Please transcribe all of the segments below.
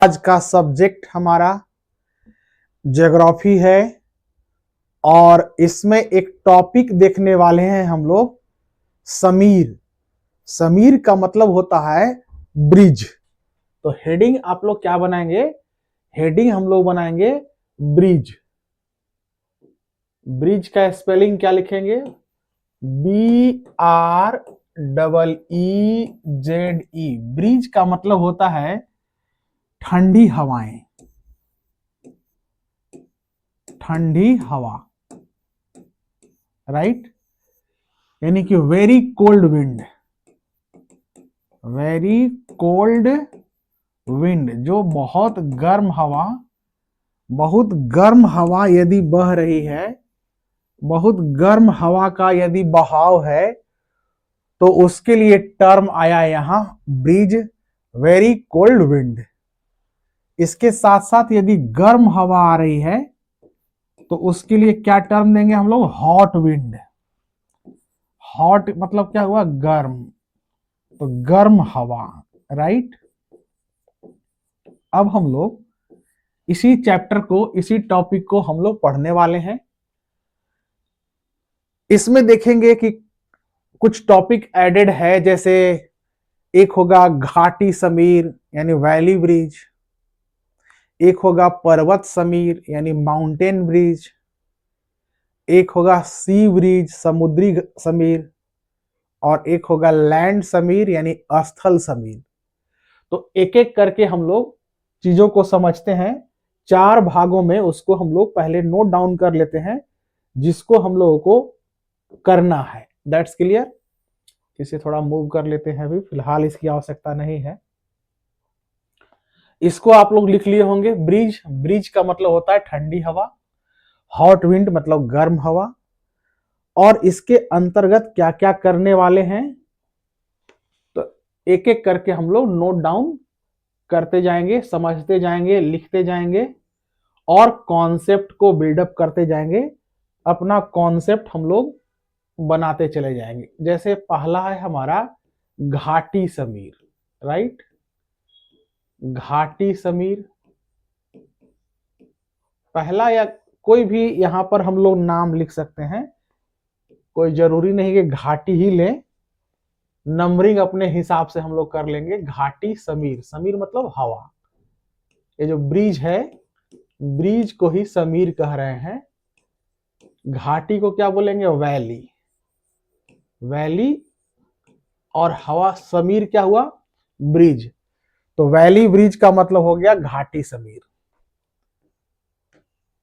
आज का सब्जेक्ट हमारा ज्योग्राफी है और इसमें एक टॉपिक देखने वाले हैं हम लोग समीर। समीर का मतलब होता है ब्रिज। तो हेडिंग आप लोग क्या बनाएंगे? हेडिंग हम लोग बनाएंगे ब्रिज। ब्रिज का स्पेलिंग क्या लिखेंगे? BREEZE। ब्रिज का मतलब होता है ठंडी हवाएं, ठंडी हवा, राइट। यानी कि very cold wind, very cold wind, जो बहुत गर्म हवा, बहुत गर्म हवा यदि बह रही है, बहुत गर्म हवा का यदि बहाव है, तो उसके लिए टर्म आया यहां ब्रिज, वेरी कोल्ड विंड। इसके साथ साथ यदि गर्म हवा आ रही है तो उसके लिए क्या टर्म देंगे हम लोग? Hot wind. हॉट मतलब क्या हुआ? गर्म, तो गर्म हवा, राइट। अब हम लोग इसी चैप्टर को, इसी टॉपिक को हम लोग पढ़ने वाले हैं। इसमें देखेंगे कि कुछ टॉपिक एडेड है, जैसे एक होगा घाटी समीर यानी वैली ब्रिज, एक होगा पर्वत समीर यानी माउंटेन ब्रिज, एक होगा सी ब्रिज समुद्री समीर, और एक होगा लैंड समीर यानी स्थल समीर। तो एक एक करके हम लोग चीजों को समझते हैं। 4 भागों में उसको हम लोग पहले नोट डाउन कर लेते हैं, जिसको हम लोगों को करना है। That's clear. इसे थोड़ा मूव कर लेते हैं, अभी फिलहाल इसकी आवश्यकता नहीं है। इसको आप लोग लिख लिए होंगे। ब्रिज, ब्रिज का मतलब होता है ठंडी हवा, हॉट विंड मतलब गर्म हवा, और इसके अंतर्गत क्या क्या करने वाले हैं, तो एक एक करके हम लोग नोट डाउन करते जाएंगे, समझते जाएंगे, लिखते जाएंगे और कॉन्सेप्ट को बिल्डअप करते जाएंगे। अपना कॉन्सेप्ट हम लोग बनाते चले जाएंगे। जैसे पहला है हमारा घाटी समीर, राइट। घाटी समीर पहला, या कोई भी यहां पर हम लोग नाम लिख सकते हैं, कोई जरूरी नहीं कि घाटी ही लें, नंबरिंग अपने हिसाब से हम लोग कर लेंगे। घाटी समीर, समीर मतलब हवा। ये जो ब्रिज है, ब्रिज को ही समीर कह रहे हैं। घाटी को क्या बोलेंगे? वैली, वैली, और हवा समीर क्या हुआ? ब्रिज। तो वैली ब्रिज का मतलब हो गया घाटी समीर।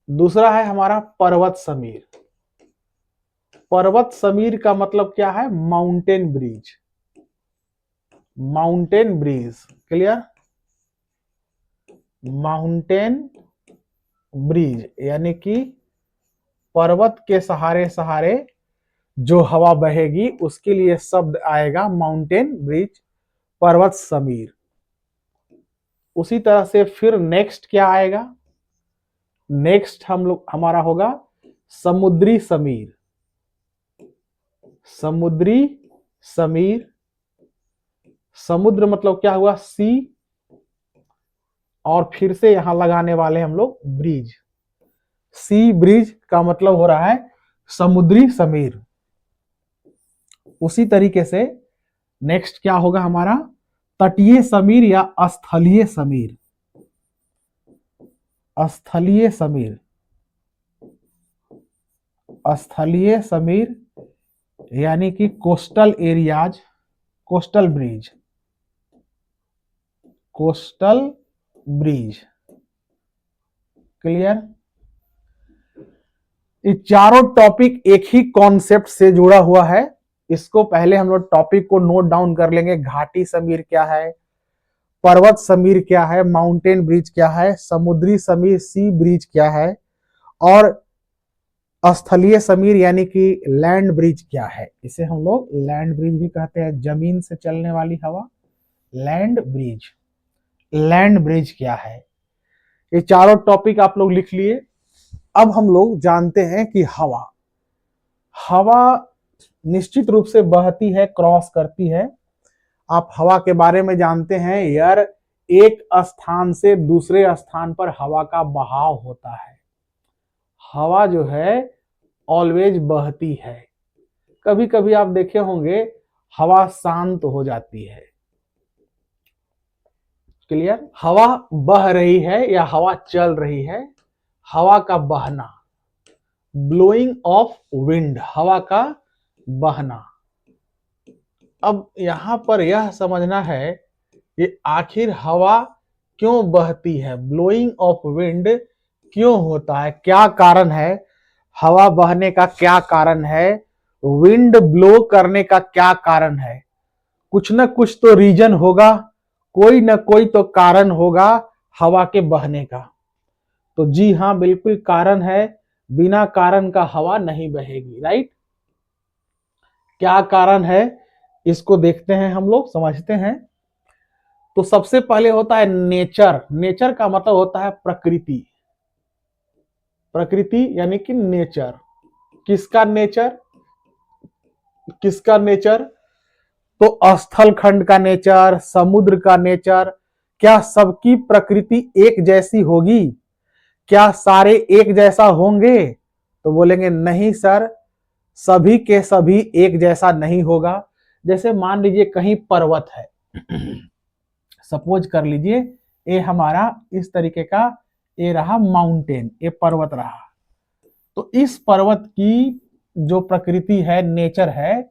दूसरा है हमारा पर्वत समीर। पर्वत समीर का मतलब क्या है? Mountain bridge, mountain bridge, clear. Mountain bridge यानी कि पर्वत के सहारे सहारे जो हवा बहेगी, उसके लिए शब्द आएगा माउंटेन ब्रिज, पर्वत समीर। उसी तरह से फिर नेक्स्ट क्या आएगा? नेक्स्ट हम लोग हमारा होगा समुद्री समीर, समुद्री समीर। समुद्र मतलब क्या हुआ? सी, और फिर से यहां लगाने वाले हम लोग ब्रिज। सी ब्रिज का मतलब हो रहा है समुद्री समीर। उसी तरीके से नेक्स्ट क्या होगा हमारा? तटीय समीर या स्थलीय समीर। स्थलीय समीर, स्थलीय समीर यानी कि coastal areas, coastal bridge, coastal bridge, clear. ये चारों टॉपिक एक ही कॉन्सेप्ट से जुड़ा हुआ है। इसको पहले हम लोग टॉपिक को नोट डाउन कर लेंगे। घाटी समीर क्या है, पर्वत समीर क्या है, माउंटेन ब्रिज क्या है, समुद्री समीर सी ब्रिज क्या है, और स्थलीय समीर यानी कि लैंड ब्रिज क्या है। इसे हम लोग लैंड ब्रिज भी कहते हैं, जमीन से चलने वाली हवा, लैंड ब्रिज। लैंड ब्रिज क्या है? ये चारों टॉपिक आप लोग लिख लिए। अब हम लोग जानते हैं कि हवा, हवा निश्चित रूप से बहती है, क्रॉस करती है। आप हवा के बारे में जानते हैं, एयर एक स्थान से दूसरे स्थान पर हवा का बहाव होता है। हवा जो है ऑलवेज बहती है। कभी कभी आप देखे होंगे हवा शांत हो जाती है। क्लियर? हवा बह रही है या हवा चल रही है, हवा का बहना, ब्लोइंग ऑफ विंड, हवा का बहना। अब यहां पर यह समझना है कि आखिर हवा क्यों बहती है, ब्लोइंग ऑफ विंड क्यों होता है, क्या कारण है, हवा बहने का क्या कारण है, विंड ब्लो करने का क्या कारण है। कुछ ना कुछ तो रीजन होगा, कोई ना कोई तो कारण होगा हवा के बहने का। तो जी हां, बिल्कुल कारण है, बिना कारण का हवा नहीं बहेगी। राइट? क्या कारण है इसको देखते हैं, हम लोग समझते हैं। तो सबसे पहले होता है नेचर। नेचर का मतलब होता है प्रकृति। प्रकृति यानी कि नेचर। किसका नेचर? किसका नेचर? तो स्थल खंड का नेचर, समुद्र का नेचर। क्या सबकी प्रकृति एक जैसी होगी? क्या सारे एक जैसा होंगे? तो बोलेंगे नहीं सर, सभी के सभी एक जैसा नहीं होगा। जैसे मान लीजिए कहीं पर्वत है, सपोज कर लीजिए ये हमारा इस तरीके का, ये रहा माउंटेन, ये पर्वत रहा। तो इस पर्वत की जो प्रकृति है, नेचर है,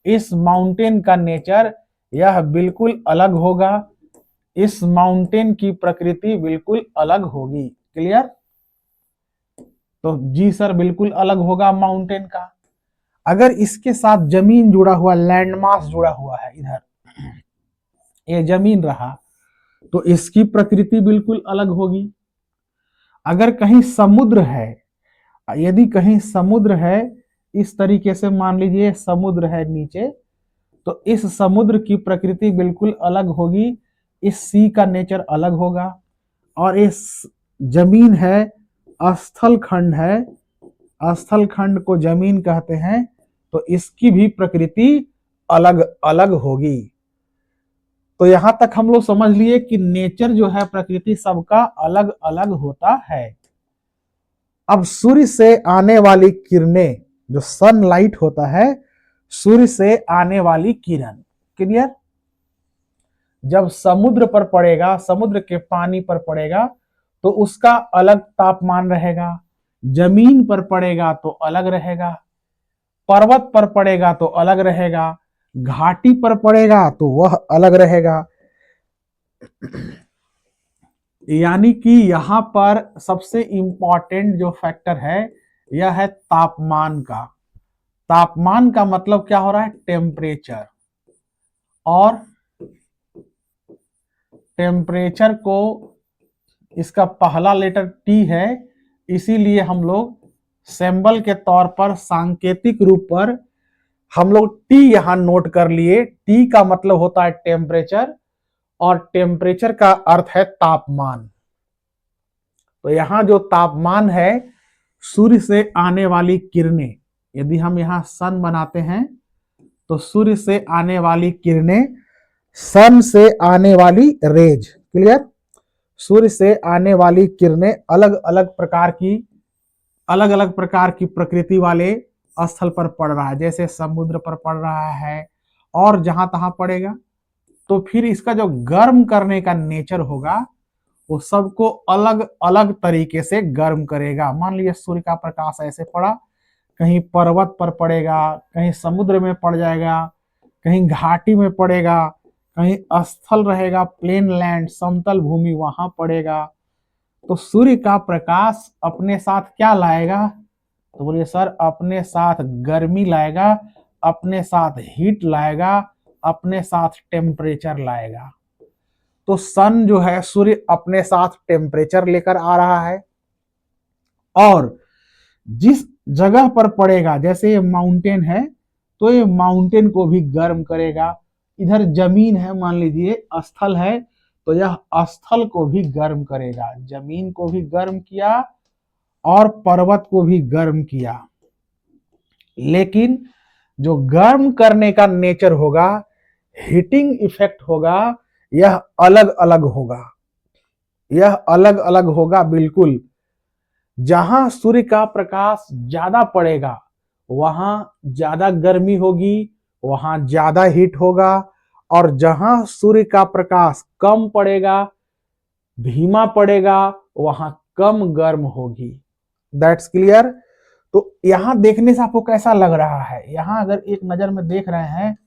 इस माउंटेन का नेचर यह बिल्कुल अलग होगा। इस माउंटेन की प्रकृति बिल्कुल अलग होगी। क्लियर? तो जी सर, बिल्कुल अलग होगा माउंटेन का। अगर इसके साथ जमीन जुड़ा हुआ, लैंडमास जुड़ा हुआ है, इधर ये जमीन रहा, तो इसकी प्रकृति बिल्कुल अलग होगी। अगर कहीं समुद्र है, यदि कहीं समुद्र है, इस तरीके से मान लीजिए समुद्र है नीचे, तो इस समुद्र की प्रकृति बिल्कुल अलग होगी, इस सी का नेचर अलग होगा। और इस जमीन है, स्थल खंड है, स्थल खंड को जमीन कहते हैं, तो इसकी भी प्रकृति अलग अलग होगी। तो यहां तक हम लोग समझ लिए कि नेचर जो है, प्रकृति सबका अलग अलग होता है। अब सूर्य से आने वाली किरणें, जो सनलाइट होता है, सूर्य से आने वाली किरण, क्लियर? जब समुद्र पर पड़ेगा, समुद्र के पानी पर पड़ेगा, तो उसका अलग तापमान रहेगा। जमीन पर पड़ेगा तो अलग रहेगा, पर्वत पर पड़ेगा तो अलग रहेगा, घाटी पर पड़ेगा तो वह अलग रहेगा। यानी कि यहां पर सबसे इंपॉर्टेंट जो फैक्टर है, यह है तापमान का। तापमान का मतलब क्या हो रहा है? टेम्परेचर। और टेम्परेचर को, इसका पहला लेटर टी है, इसीलिए हम लोग सिंबल के तौर पर, सांकेतिक रूप पर हम लोग टी यहां नोट कर लिए। टी का मतलब होता है टेम्परेचर, और टेम्परेचर का अर्थ है तापमान। तो यहां जो तापमान है, सूर्य से आने वाली किरणें, यदि हम यहां सन बनाते हैं, तो सूर्य से आने वाली किरणें, सन से आने वाली रेज, क्लियर? सूर्य से आने वाली किरणें अलग अलग प्रकार की प्रकृति वाले स्थल पर पड़ रहा है। जैसे समुद्र पर पड़ रहा है और जहां तहां पड़ेगा, तो फिर इसका जो गर्म करने का नेचर होगा, वो सबको अलग अलग तरीके से गर्म करेगा। मान लीजिए सूर्य का प्रकाश ऐसे पड़ा, कहीं पर्वत पर पड़ेगा, कहीं समुद्र में पड़ जाएगा, कहीं घाटी में पड़ेगा, कहीं स्थल रहेगा, प्लेन लैंड, समतल भूमि, वहां पड़ेगा। तो सूर्य का प्रकाश अपने साथ क्या लाएगा? तो बोलिए सर, अपने साथ गर्मी लाएगा, अपने साथ हीट लाएगा, अपने साथ टेम्परेचर लाएगा। तो सन जो है, सूर्य अपने साथ टेम्परेचर लेकर आ रहा है, और जिस जगह पर पड़ेगा, जैसे ये माउंटेन है, तो ये माउंटेन को भी गर्म करेगा। इधर जमीन है, मान लीजिए स्थल है, तो यह स्थल को भी गर्म करेगा। जमीन को भी गर्म किया और पर्वत को भी गर्म किया। लेकिन जो गर्म करने का नेचर होगा, हीटिंग इफेक्ट होगा, यह अलग अलग होगा, यह अलग अलग होगा बिल्कुल। जहां सूर्य का प्रकाश ज्यादा पड़ेगा वहां ज्यादा गर्मी होगी, वहां ज्यादा हीट होगा, और जहां सूर्य का प्रकाश कम पड़ेगा, धीमा पड़ेगा, वहां कम गर्म होगी। That's clear. तो यहां देखने से आपको कैसा लग रहा है? यहां अगर एक नजर में देख रहे हैं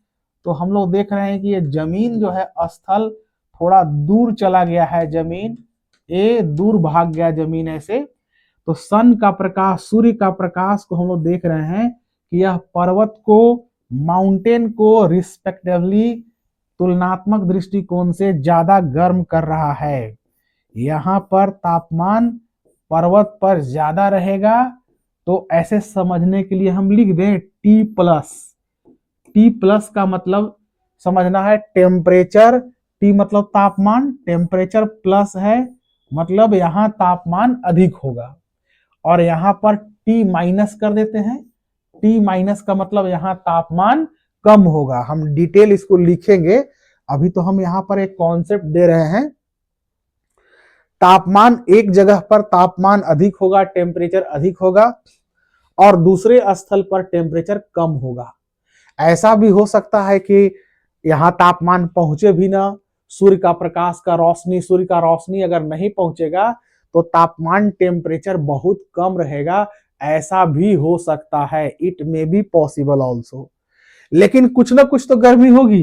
तो हम लोग देख रहे हैं कि ये जमीन जो है स्थल थोड़ा दूर चला गया है, जमीन ये दूर भाग गया जमीन ऐसे। तो सन का प्रकाश, सूर्य का प्रकाश को हम लोग देख रहे हैं कि यह पर्वत को, माउंटेन को रिस्पेक्टिवली तुलनात्मक दृष्टिकोण से ज्यादा गर्म कर रहा है। यहां पर तापमान पर्वत पर ज्यादा रहेगा, तो ऐसे समझने के लिए हम लिख दें टी प्लस। टी प्लस का मतलब समझना है टेम्परेचर, टी मतलब तापमान, टेम्परेचर प्लस है मतलब यहां तापमान अधिक होगा। और यहां पर टी माइनस कर देते हैं, टी माइनस का मतलब यहां तापमान कम होगा। हम डिटेल इसको लिखेंगे, अभी तो हम यहां पर एक कॉन्सेप्ट दे रहे हैं। तापमान एक जगह पर तापमान अधिक होगा, टेम्परेचर अधिक होगा, और दूसरे स्थल पर टेम्परेचर कम होगा। ऐसा भी हो सकता है कि यहां तापमान पहुंचे भी ना, सूर्य का प्रकाश का रोशनी, सूर्य का रोशनी अगर नहीं पहुंचेगा तो तापमान टेम्परेचर बहुत कम रहेगा। ऐसा भी हो सकता है, it may be possible also. लेकिन कुछ ना कुछ तो गर्मी होगी।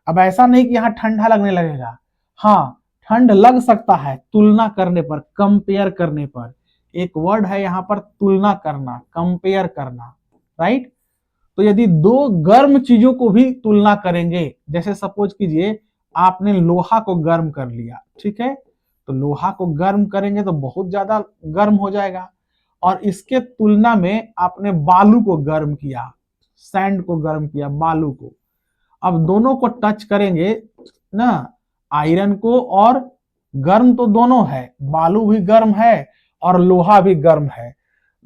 अब ऐसा नहीं कि यहाँ ठंडा लगने लगेगा, हाँ ठंड लग सकता है तुलना करने पर, कंपेयर करने पर। एक वर्ड है यहाँ पर तुलना करना, कंपेयर करना, राइट। तो यदि दो गर्म चीजों को भी तुलना करेंगे, जैसे सपोज कीजिए आपने लोहा को गर्म कर लिया, ठीक है, तो लोहा को गर्म करेंगे तो बहुत ज्यादा गर्म हो जाएगा। और इसके तुलना में आपने बालू को गर्म किया, सैंड को गर्म किया, बालू को। अब दोनों को टच करेंगे ना, आयरन को, और गर्म तो दोनों है, बालू भी गर्म है और लोहा भी गर्म है।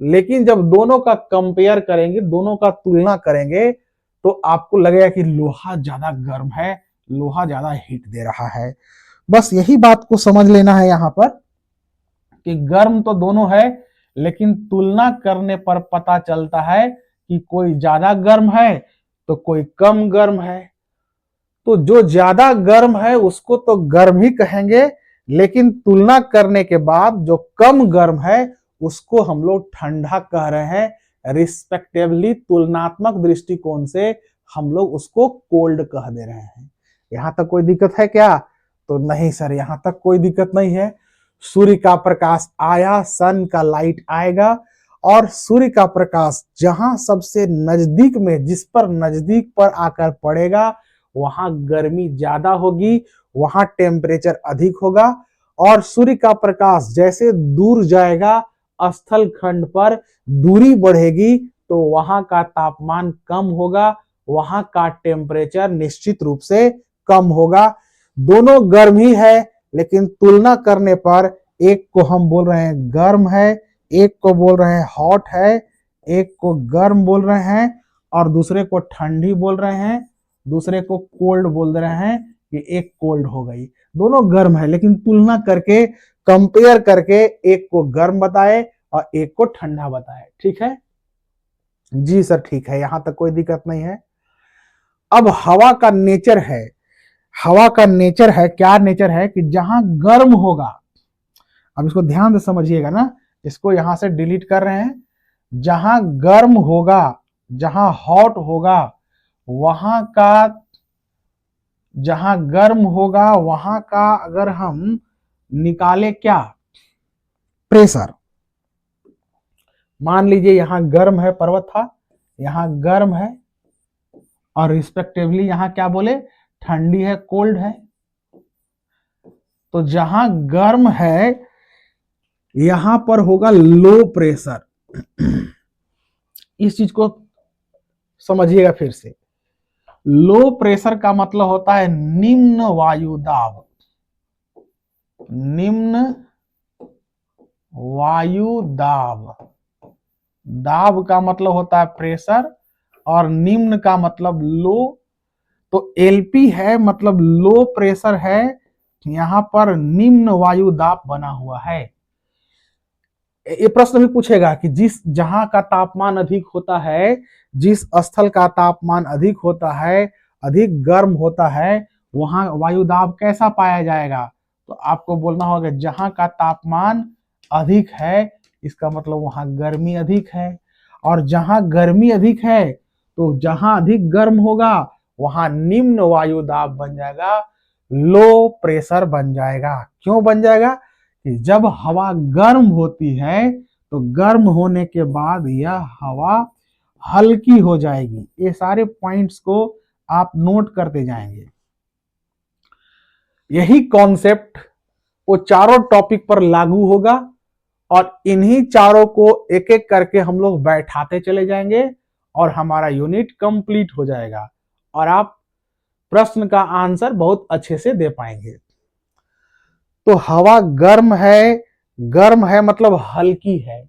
लेकिन जब दोनों का कंपेयर करेंगे, दोनों का तुलना करेंगे, तो आपको लगेगा कि लोहा ज्यादा गर्म है, लोहा ज्यादा हीट दे रहा है। बस यही बात को समझ लेना है यहाँ पर कि गर्म तो दोनों है, लेकिन तुलना करने पर पता चलता है कि कोई ज्यादा गर्म है तो कोई कम गर्म है। तो जो ज्यादा गर्म है उसको तो गर्म ही कहेंगे, लेकिन तुलना करने के बाद जो कम गर्म है उसको हम लोग ठंडा कह रहे हैं। रिस्पेक्टिवली तुलनात्मक दृष्टिकोण से हम लोग उसको कोल्ड कह दे रहे हैं। यहां तक कोई दिक्कत है क्या? तो नहीं सर, यहां तक कोई दिक्कत नहीं है। सूर्य का प्रकाश आया, सन का लाइट आएगा, और सूर्य का प्रकाश जहां सबसे नजदीक में, जिस पर नजदीक पर आकर पड़ेगा वहां गर्मी ज्यादा होगी, वहां टेम्परेचर अधिक होगा। और सूर्य का प्रकाश जैसे दूर जाएगा, स्थल खंड पर दूरी बढ़ेगी, तो वहां का तापमान कम होगा, वहां का टेम्परेचर निश्चित रूप से कम होगा। दोनों गर्म ही है, लेकिन तुलना करने पर एक को हम बोल रहे हैं गर्म है, एक को बोल रहे हैं हॉट है, एक को गर्म बोल रहे हैं और दूसरे को ठंडी बोल रहे हैं, दूसरे को कोल्ड बोल रहे हैं कि एक कोल्ड हो गई। दोनों गर्म है, लेकिन तुलना करके, कंपेयर करके एक को गर्म बताए और एक को ठंडा बताए। ठीक है जी सर, ठीक है, यहां तक कोई दिक्कत नहीं है। अब हवा का नेचर है, हवा का नेचर है, क्या नेचर है कि जहां गर्म होगा, अब इसको ध्यान से समझिएगा ना, इसको यहां से डिलीट कर रहे हैं। जहां गर्म होगा, जहां हॉट होगा, वहां का, जहां गर्म होगा वहां का अगर हम निकाले क्या, प्रेशर। मान लीजिए यहां गर्म है, पर्वत था, यहां गर्म है, और रिस्पेक्टिवली यहां क्या बोले, ठंडी है, कोल्ड है। तो जहां गर्म है यहां पर होगा लो प्रेशर। इस चीज को समझिएगा फिर से। लो प्रेशर का मतलब होता है निम्न वायु दाब, निम्न वायु दाब। दाब का मतलब होता है प्रेशर और निम्न का मतलब लो। तो एलपी है मतलब लो प्रेशर है, यहां पर निम्न वायु दाब बना हुआ है। ये प्रश्न भी पूछेगा कि जिस जहां का तापमान अधिक होता है, जिस स्थल का तापमान अधिक होता है, अधिक गर्म होता है, वहां वायु दाब कैसा पाया जाएगा? तो आपको बोलना होगा जहां का तापमान अधिक है, इसका मतलब वहां गर्मी अधिक है। और जहां गर्मी अधिक है तो जहां अधिक गर्म होगा वहां निम्न वायु दाब बन जाएगा, लो प्रेशर बन जाएगा। क्यों बन जाएगा? कि जब हवा गर्म होती है तो गर्म होने के बाद यह हवा हल्की हो जाएगी। ये सारे पॉइंट्स को आप नोट करते जाएंगे। यही कॉन्सेप्ट वो चारों टॉपिक पर लागू होगा और इन्हीं चारों को एक एक करके हम लोग बैठाते चले जाएंगे और हमारा यूनिट कंप्लीट हो जाएगा और आप प्रश्न का आंसर बहुत अच्छे से दे पाएंगे। तो हवा गर्म है मतलब हल्की है,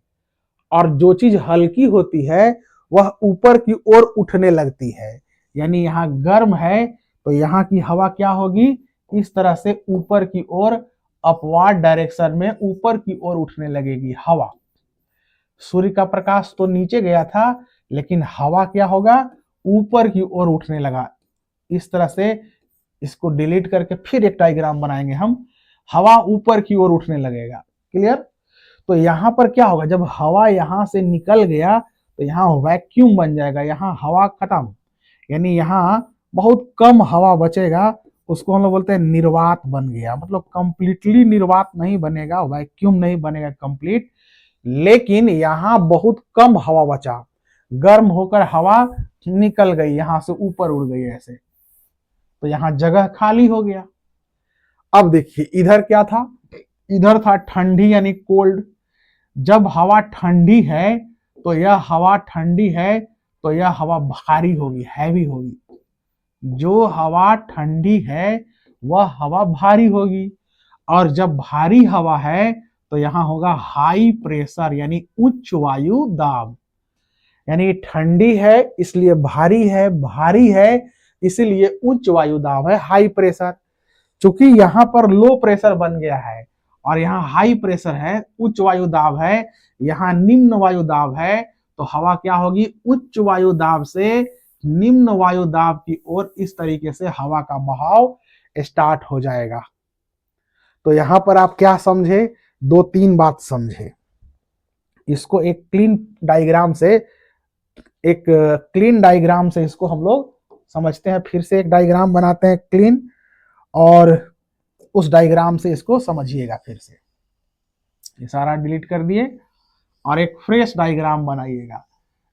और जो चीज हल्की होती है वह ऊपर की ओर उठने लगती है। यानी यहाँ गर्म है तो यहाँ की हवा क्या होगी? इस तरह से ऊपर की ओर, अपवार्ड डायरेक्शन में ऊपर की ओर उठने लगेगी हवा। सूर्य का प्रकाश तो नीचे गया था, लेकिन हवा क्या होगा? ऊपर की ओर उठने लगा। इस तरह से इसको डिलीट करके फिर एक डायग्राम बनाएंगे हम। हवा ऊपर की ओर उठने लगेगा। क्लियर? तो यहां पर क्या होगा? जब हवा यहां से निकल गया तो यहाँ वैक्यूम बन जाएगा, यहाँ हवा खत्म, यानी यहाँ बहुत कम हवा बचेगा। उसको हम लोग बोलते हैं निर्वात बन गया। मतलब कंप्लीटली निर्वात नहीं बनेगा, वैक्यूम नहीं बनेगा कंप्लीट, लेकिन यहाँ बहुत कम हवा बचा। गर्म होकर हवा निकल गई, यहां से ऊपर उड़ गई ऐसे, तो यहाँ जगह खाली हो गया। अब देखिए इधर क्या था? इधर था ठंडी यानी कोल्ड। जब हवा ठंडी है तो यह हवा ठंडी है तो यह हवा भारी होगी, हैवी होगी। जो हवा ठंडी है वह हवा भारी होगी, और जब भारी हवा है तो यहां होगा हाई प्रेशर यानी उच्च वायु दाब। यानी ठंडी है इसलिए भारी है, भारी है इसलिए उच्च वायु दाब है, हाई प्रेशर। चूंकि यहां पर लो प्रेशर बन गया है और यहाँ हाई प्रेशर है, उच्च वायु दाब है, यहाँ निम्न वायु दाब है, तो हवा क्या होगी? उच्च वायु दाब से निम्न वायु दाब की ओर इस तरीके से हवा का बहाव स्टार्ट हो जाएगा। तो यहां पर आप क्या समझे? दो तीन बात समझे। इसको एक क्लीन डायग्राम से इसको हम लोग समझते हैं। फिर से एक डायग्राम बनाते हैं क्लीन, और उस डायग्राम से इसको समझिएगा। फिर से ये सारा डिलीट कर दिए और एक फ्रेश डायग्राम बनाइएगा,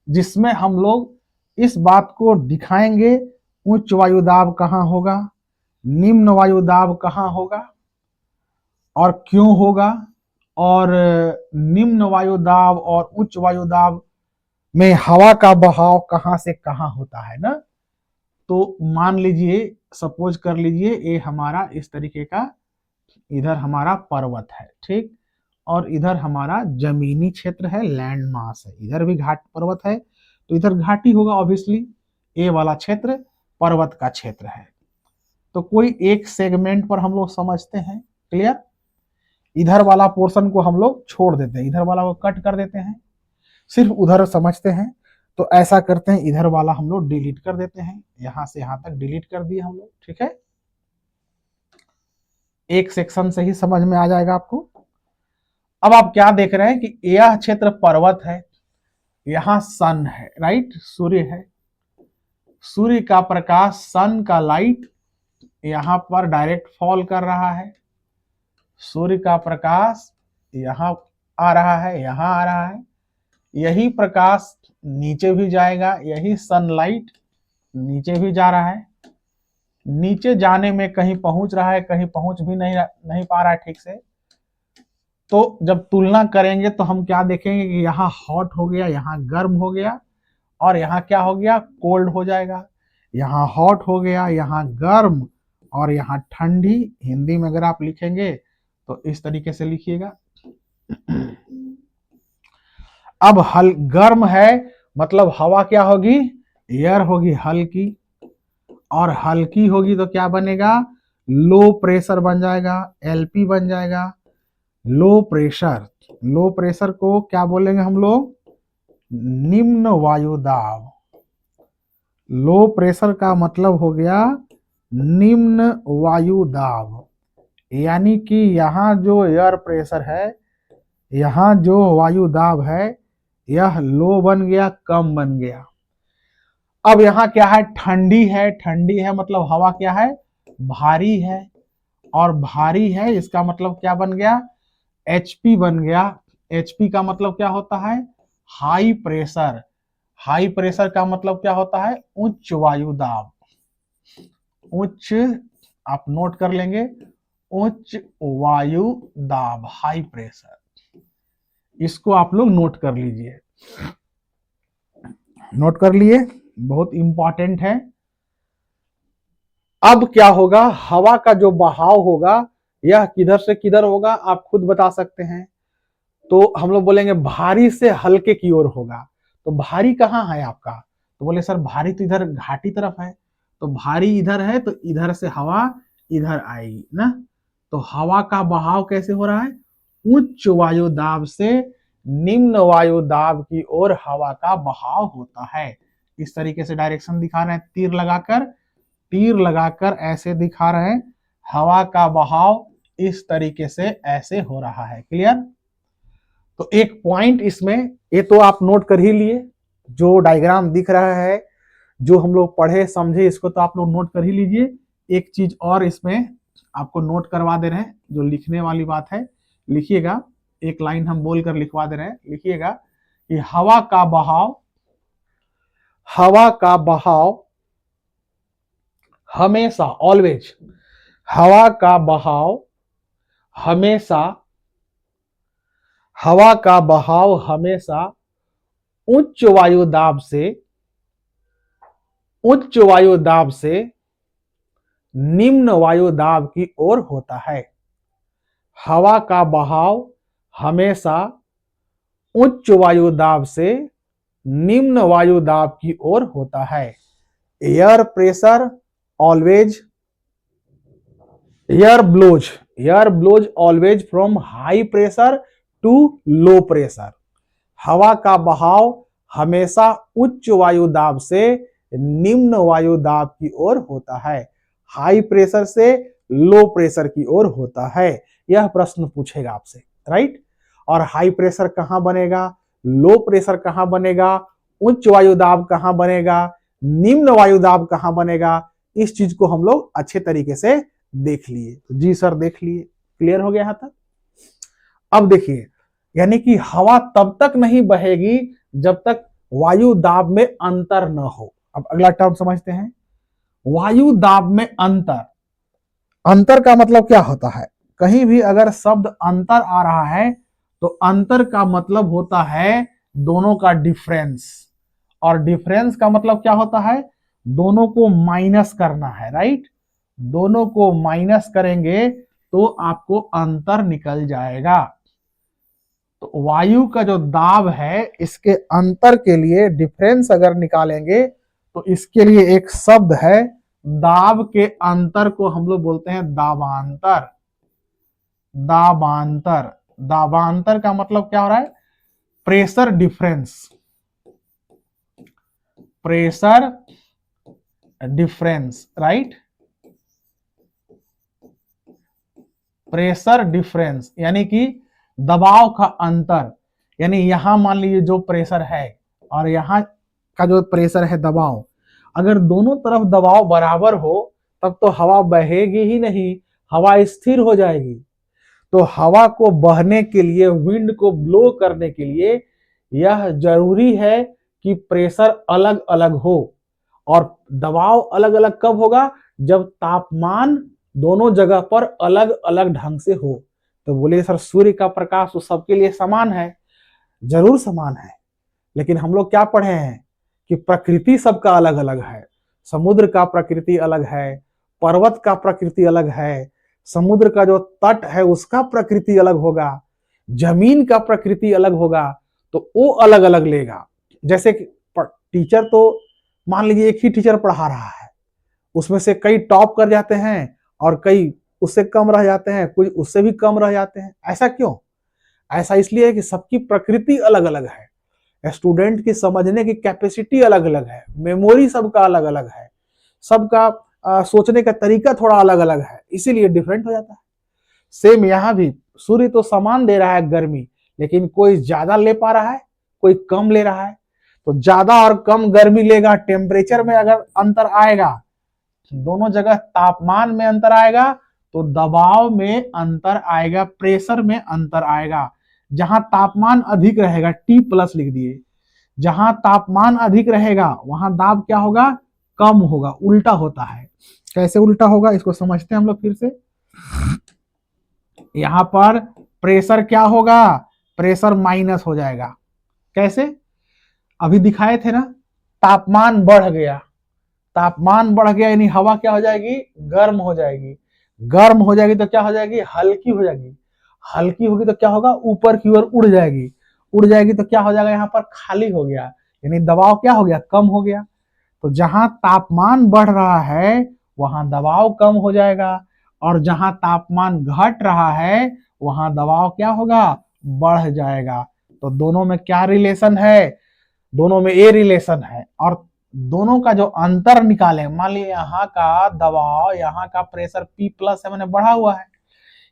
जिसमें हम लोग इस बात को दिखाएंगे उच्च वायु दाब कहाँ होगा, निम्न वायु दाब कहाँ होगा और क्यों होगा, और निम्न वायु दाब और उच्च वायु दाब में हवा का बहाव कहाँ से कहाँ होता है ना। तो मान लीजिए, सपोज कर लीजिए, ये हमारा इस तरीके का, इधर हमारा पर्वत है, ठीक, और इधर हमारा जमीनी क्षेत्र है, लैंड मास है। इधर भी घाट पर्वत है तो इधर घाटी होगा ऑब्वियसली। ए वाला क्षेत्र पर्वत का क्षेत्र है। तो कोई एक सेगमेंट पर हम लोग समझते हैं। क्लियर? इधर वाला पोर्शन को हम लोग छोड़ देते हैं, इधर वाला को कट कर देते हैं, सिर्फ उधर समझते हैं। तो ऐसा करते हैं, इधर वाला हम लोग डिलीट कर देते हैं, यहां से यहां तक डिलीट कर दिए हम लोग। ठीक है, एक सेक्शन से ही समझ में आ जाएगा आपको। अब आप क्या देख रहे हैं कि यह क्षेत्र पर्वत है, यहां सन है, राइट, सूर्य है। सूर्य का प्रकाश, सन का लाइट यहां पर डायरेक्ट फॉल कर रहा है। सूर्य का प्रकाश यहां आ रहा है, यहां आ रहा है। यही प्रकाश नीचे भी जाएगा, यही सनलाइट नीचे भी जा रहा है। नीचे जाने में कहीं पहुंच रहा है, कहीं पहुंच भी नहीं पा रहा है ठीक से। तो जब तुलना करेंगे तो हम क्या देखेंगे कि यहाँ हॉट हो गया, यहाँ गर्म हो गया, और यहाँ क्या हो गया? कोल्ड हो जाएगा। यहाँ हॉट हो गया, यहाँ गर्म, और यहाँ ठंडी। हिंदी में अगर आप लिखेंगे तो इस तरीके से लिखिएगा। अब गर्म है मतलब हवा क्या होगी? एयर होगी हल्की, और हल्की होगी तो क्या बनेगा, लो प्रेशर बन जाएगा, एलपी बन जाएगा। लो प्रेशर, लो प्रेशर को क्या बोलेंगे हम लोग, निम्न वायु दाब। लो प्रेशर का मतलब हो गया निम्न वायु दाब, यानी कि यहाँ जो एयर प्रेशर है, यहाँ जो वायु दाब है, यह लो बन गया, कम बन गया। अब यहाँ क्या है, ठंडी है, ठंडी है मतलब हवा क्या है, भारी है, और भारी है इसका मतलब क्या बन गया, एचपी बन गया। एचपी का मतलब क्या होता है, हाई प्रेशर। हाई प्रेशर का मतलब क्या होता है, उच्च वायु दाब। उच्च, आप नोट कर लेंगे, उच्च वायु दाब, हाई प्रेशर, इसको आप लोग नोट कर लीजिए। नोट कर लिए, बहुत इंपॉर्टेंट है। अब क्या होगा, हवा का जो बहाव होगा यह किधर से किधर होगा आप खुद बता सकते हैं। तो हम लोग बोलेंगे भारी से हल्के की ओर होगा। तो भारी कहाँ है आपका, तो बोले सर भारी तो इधर घाटी तरफ है, तो भारी इधर है तो इधर से हवा इधर आएगी ना। तो हवा का बहाव कैसे हो रहा है, उच्च वायु दाब से निम्न वायु दाब की ओर हवा का बहाव होता है। इस तरीके से डायरेक्शन दिखा रहे हैं, तीर लगाकर ऐसे दिखा रहे हैं, हवा का बहाव इस तरीके से ऐसे हो रहा है। क्लियर। तो एक पॉइंट इसमें, ये तो आप नोट कर ही लिए, जो डायग्राम दिख रहा है, जो हम लोग पढ़े समझे, इसको तो आप लोग नोट कर ही लीजिए। एक चीज और इसमें आपको नोट करवा दे रहे हैं, जो लिखने वाली बात है, लिखिएगा, एक लाइन हम बोल कर लिखवा दे रहे हैं, लिखिएगा कि हवा का बहाव हमेशा, ऑलवेज, हवा का बहाव हमेशा उच्च वायु दाब से निम्न वायु दाब की ओर होता है। हवा का बहाव हमेशा उच्च वायु दाब से निम्न वायु दाब की ओर होता है। Air pressure always, air blows always from high pressure to low pressure. हवा का बहाव हमेशा उच्च वायु दाब से निम्न वायु दाब की ओर होता है, हाई प्रेशर से लो प्रेशर की ओर होता है। यह प्रश्न पूछेगा आपसे, राइट। और हाई प्रेशर कहां बनेगा, लो प्रेशर कहां बनेगा, उच्च वायु दाब कहां बनेगा, निम्न वायु दाब कहां बनेगा, इस चीज को हम लोग अच्छे तरीके से देख लिए। जी सर देख लिए, क्लियर हो गया यहां तक। अब देखिए, यानी कि हवा तब तक नहीं बहेगी जब तक वायु दाब में अंतर न हो। अब अगला टर्म समझते हैं, वायु दाब में अंतर। अंतर का मतलब क्या होता है, कहीं भी अगर शब्द अंतर आ रहा है तो अंतर का मतलब होता है दोनों का डिफरेंस, और डिफरेंस का मतलब क्या होता है, दोनों को माइनस करना है, राइट। दोनों को माइनस करेंगे तो आपको अंतर निकल जाएगा। तो वायु का जो दाब है, इसके अंतर के लिए डिफरेंस अगर निकालेंगे तो इसके लिए एक शब्द है, दाब के अंतर को हम लोग बोलते हैं दाबांतर। दाबांतर, दाबांतर का मतलब क्या हो रहा है, pressure difference, pressure difference, right. Pressure difference यानी कि दबाव का अंतर। यानी यहां मान लीजिए जो प्रेशर है और यहां का जो प्रेशर है, दबाव, अगर दोनों तरफ दबाव बराबर हो तब तो हवा बहेगी ही नहीं, हवा स्थिर हो जाएगी। तो हवा को बहने के लिए, विंड को ब्लो करने के लिए यह जरूरी है कि प्रेशर अलग अलग हो। और दबाव अलग अलग कब होगा, जब तापमान दोनों जगह पर अलग अलग ढंग से हो। तो बोले सर सूर्य का प्रकाश तो सबके लिए समान है, जरूर समान है, लेकिन हम लोग क्या पढ़े हैं कि प्रकृति सबका अलग अलग है। समुद्र का प्रकृति अलग है, पर्वत का प्रकृति अलग है, समुद्र का जो तट है उसका प्रकृति अलग होगा, जमीन का प्रकृति अलग होगा, तो वो अलग अलग लेगा। जैसे कि टीचर तो मान लीजिए एक ही टीचर पढ़ा रहा है, उसमें से कई टॉप कर जाते हैं और कई उससे कम रह जाते हैं, कुछ उससे भी कम रह जाते हैं। ऐसा क्यों? ऐसा इसलिए है कि सबकी प्रकृति अलग अलग है, स्टूडेंट की समझने की कैपेसिटी अलग अलग है, मेमोरी सबका अलग अलग है, सबका सोचने का तरीका थोड़ा अलग अलग है, इसीलिए डिफरेंट हो जाता है। सेम यहाँ भी सूर्य तो समान दे रहा है गर्मी, लेकिन कोई ज्यादा ले पा रहा है, कोई कम ले रहा है। तो ज्यादा और कम गर्मी लेगा, टेम्परेचर में अगर अंतर आएगा, दोनों जगह तापमान में अंतर आएगा, तो दबाव में अंतर आएगा, प्रेशर में अंतर आएगा। जहां तापमान अधिक रहेगा, T प्लस लिख दिए, जहां तापमान अधिक रहेगा वहां दाब क्या होगा? कम होगा। उल्टा होता है। कैसे उल्टा होगा इसको समझते हैं हम लोग फिर से। यहां पर प्रेशर क्या होगा? प्रेशर माइनस हो जाएगा। कैसे? अभी दिखाए थे ना, तापमान बढ़ गया, तापमान बढ़ गया यानी हवा क्या हो जाएगी? गर्म हो जाएगी। गर्म हो जाएगी तो क्या हो जाएगी? हल्की हो जाएगी। हल्की होगी तो क्या होगा? ऊपर की ओर उड़ जाएगी। उड़ जाएगी तो क्या हो जाएगा? यहाँ पर खाली हो गया, यानी दबाव क्या हो गया? कम हो गया। तो जहां तापमान बढ़ रहा है वहां दबाव कम हो जाएगा, और जहां तापमान घट रहा है वहां दबाव क्या होगा? बढ़ जाएगा। तो दोनों में क्या रिलेशन है? दोनों में ए रिलेशन है। और दोनों का जो अंतर निकाले, मान लीजिए यहाँ का दबाव, यहाँ का प्रेशर P प्लस है, मैंने बढ़ा हुआ है,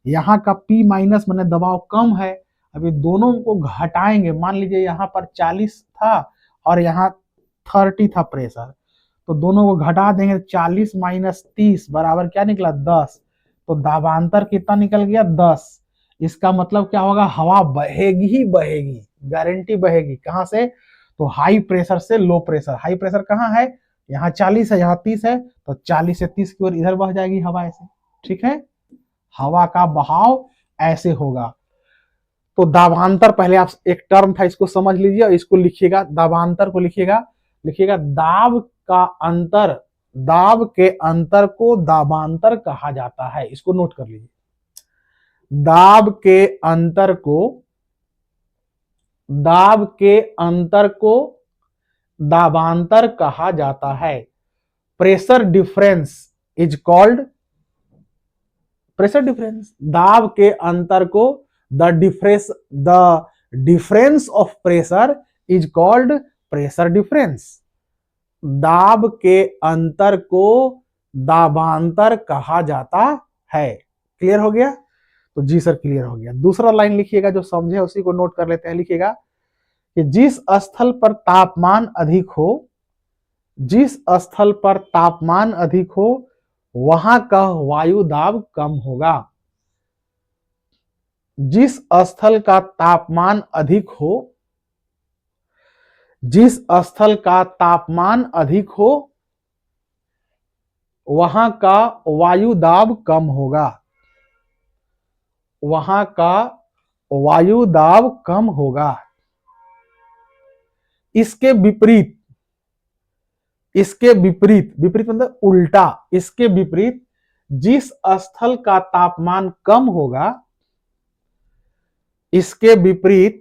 यहाँ का P माइनस मैंने दबाव कम है। अभी दोनों को घटाएंगे, मान लीजिए यहाँ पर 40 था और यहाँ 30 था प्रेशर, तो दोनों को घटा देंगे, 40 माइनस 30 बराबर क्या निकला? 10। तो दाबांतर कितना निकल गया? 10। इसका मतलब क्या होगा? हवा बहेगी ही बहेगी, गारंटी बहेगी। कहां से? तो हाई प्रेशर से लो प्रेशर। हाई प्रेशर कहाँ है? यहाँ 40 है, यहाँ 30 है, तो 40 से 30 की ओर इधर बह जाएगी हवा ऐसे। ठीक है, हवा का बहाव ऐसे होगा। तो दाबांतर, पहले आप एक टर्म था इसको समझ लीजिए और इसको लिखिएगा, दाबांतर को लिखिएगा। लिखिएगा दाब का अंतर, दाब के अंतर को दाबांतर कहा जाता है। इसको नोट कर लीजिए। दाब के अंतर को, दाब के अंतर को दाबांतर कहा जाता है। Pressure difference is called, pressure difference, दाब के अंतर को, the difference of pressure is called pressure difference. दाब के अंतर को दाबांतर कहा जाता है। क्लियर हो गया? तो जी सर क्लियर हो गया। दूसरा लाइन लिखिएगा, जो समझे उसी को नोट कर लेते हैं। लिखिएगा कि जिस स्थल पर तापमान अधिक हो, जिस स्थल पर तापमान अधिक हो वहां का वायु दाब कम होगा। जिस स्थल का तापमान अधिक हो, जिस स्थल का तापमान अधिक हो वहां का वायु दाब कम होगा, वहां का वायु दाब कम होगा। इसके विपरीत, इसके विपरीत, विपरीत मतलब उल्टा, इसके विपरीत जिस स्थल का तापमान कम होगा, इसके विपरीत,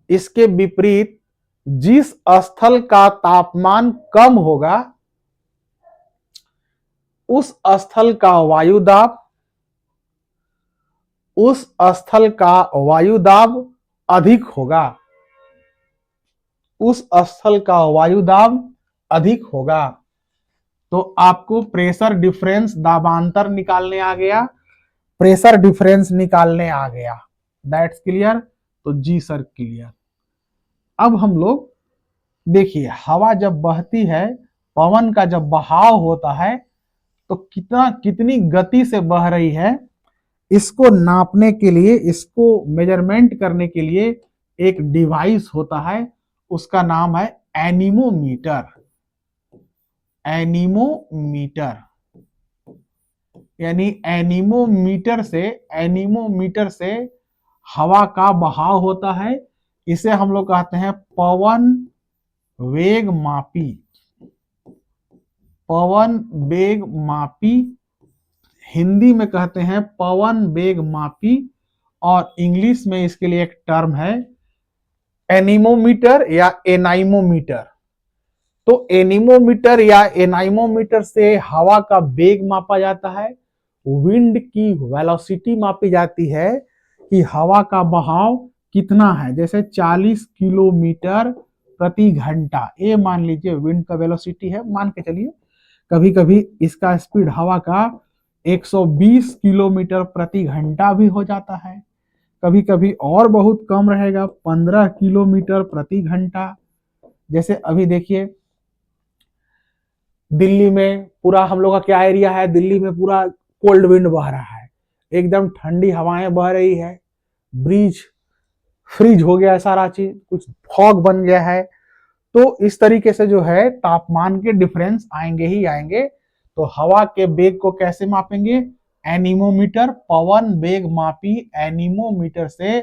इसके विपरीत जिस स्थल का तापमान कम होगा उस स्थल का वायु दाब, उस स्थल का वायु दाब अधिक होगा, उस स्थल का वायु दाब अधिक होगा। तो आपको प्रेशर डिफरेंस, दाबांतर निकालने आ गया, प्रेशर डिफरेंस निकालने आ गया। That's clear? तो जी सर क्लियर। अब हम लोग देखिए, हवा जब बहती है, पवन का जब बहाव होता है, तो कितना, कितनी गति से बह रही है, इसको नापने के लिए, इसको मेजरमेंट करने के लिए एक डिवाइस होता है, उसका नाम है एनीमोमीटर। एनीमोमीटर, यानी एनीमोमीटर से, एनीमोमीटर से हवा का बहाव होता है। इसे हम लोग कहते हैं पवन वेग मापी, पवन वेग मापी, हिंदी में कहते हैं पवन वेग मापी, और इंग्लिश में इसके लिए एक टर्म है एनीमोमीटर या एनाइमोमीटर। तो एनीमोमीटर या एनाइमोमीटर से हवा का वेग मापा जाता है, विंड की वेलोसिटी मापी जाती है कि हवा का बहाव कितना है, जैसे 40 किलोमीटर प्रति घंटा, ये मान लीजिए विंड का वेलोसिटी है, मान के चलिए। कभी कभी इसका स्पीड हवा का 120 किलोमीटर प्रति घंटा भी हो जाता है, कभी कभी और बहुत कम रहेगा, 15 किलोमीटर प्रति घंटा। जैसे अभी देखिए दिल्ली में पूरा हम लोग का क्या एरिया है, दिल्ली में पूरा कोल्ड विंड बह रहा है, एकदम ठंडी हवाएं बह रही है, ब्रिज फ्रीज हो गया है, सारा चीज कुछ फॉग बन गया है। तो इस तरीके से जो है तापमान के डिफरेंस आएंगे ही आएंगे। तो हवा के वेग को कैसे मापेंगे, एनीमोमीटर, पवन वेग मापी एनीमोमीटर से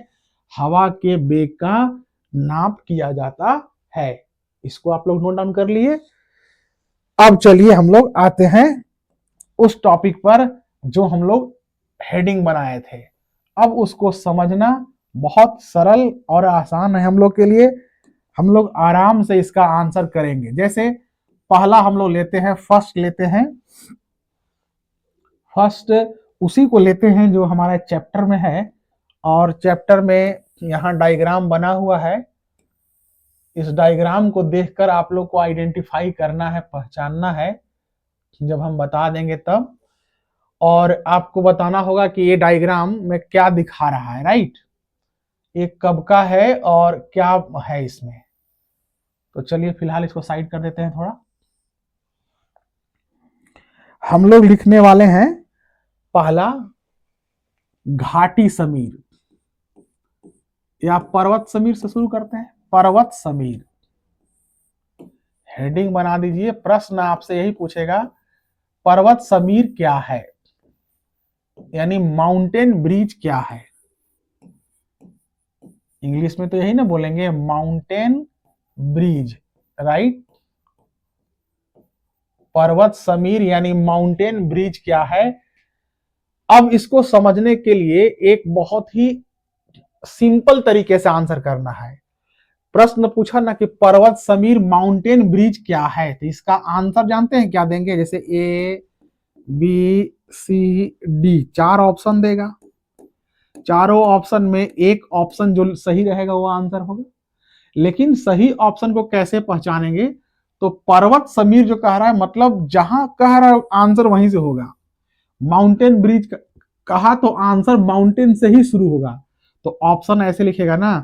हवा के वेग का नाप किया जाता है। इसको आप लोग नोट डाउन कर लिए। अब चलिए हम लोग आते हैं उस टॉपिक पर जो हम लोग हेडिंग बनाए थे। अब उसको समझना बहुत सरल और आसान है हम लोग के लिए, हम लोग आराम से इसका आंसर करेंगे। जैसे पहला हम लोग लेते हैं, फर्स्ट लेते हैं, फर्स्ट उसी को लेते हैं जो हमारे चैप्टर में है, और चैप्टर में यहाँ डायग्राम बना हुआ है। इस डायग्राम को देखकर आप लोग को आइडेंटिफाई करना है, पहचानना है, जब हम बता देंगे तब। और आपको बताना होगा कि ये डायग्राम में क्या दिखा रहा है, राइट, ये कब का है और क्या है इसमें। तो चलिए फिलहाल इसको साइड कर देते हैं थोड़ा। हम लोग लिखने वाले हैं पहला घाटी समीर, या पर्वत समीर से शुरू करते हैं, पर्वत समीर। हेडिंग बना दीजिए, प्रश्न आपसे यही पूछेगा पर्वत समीर क्या है, यानी माउंटेन ब्रिज क्या है। इंग्लिश में तो यही ना बोलेंगे, माउंटेन ब्रिज, राइट। पर्वत समीर यानी माउंटेन ब्रिज क्या है। अब इसको समझने के लिए एक बहुत ही सिंपल तरीके से आंसर करना है। प्रश्न पूछा ना कि पर्वत समीर माउंटेन ब्रिज क्या है, तो इसका आंसर जानते हैं क्या देंगे, जैसे A B C D, 4 option देगा, चारों ऑप्शन में एक ऑप्शन जो सही रहेगा वो आंसर होगा। लेकिन सही ऑप्शन को कैसे पहचानेंगे, तो पर्वत समीर जो कह रहा है मतलब जहां कह रहा है आंसर वहीं से होगा। माउंटेन ब्रिज कहा तो आंसर माउंटेन से ही शुरू होगा। तो ऑप्शन ऐसे लिखेगा ना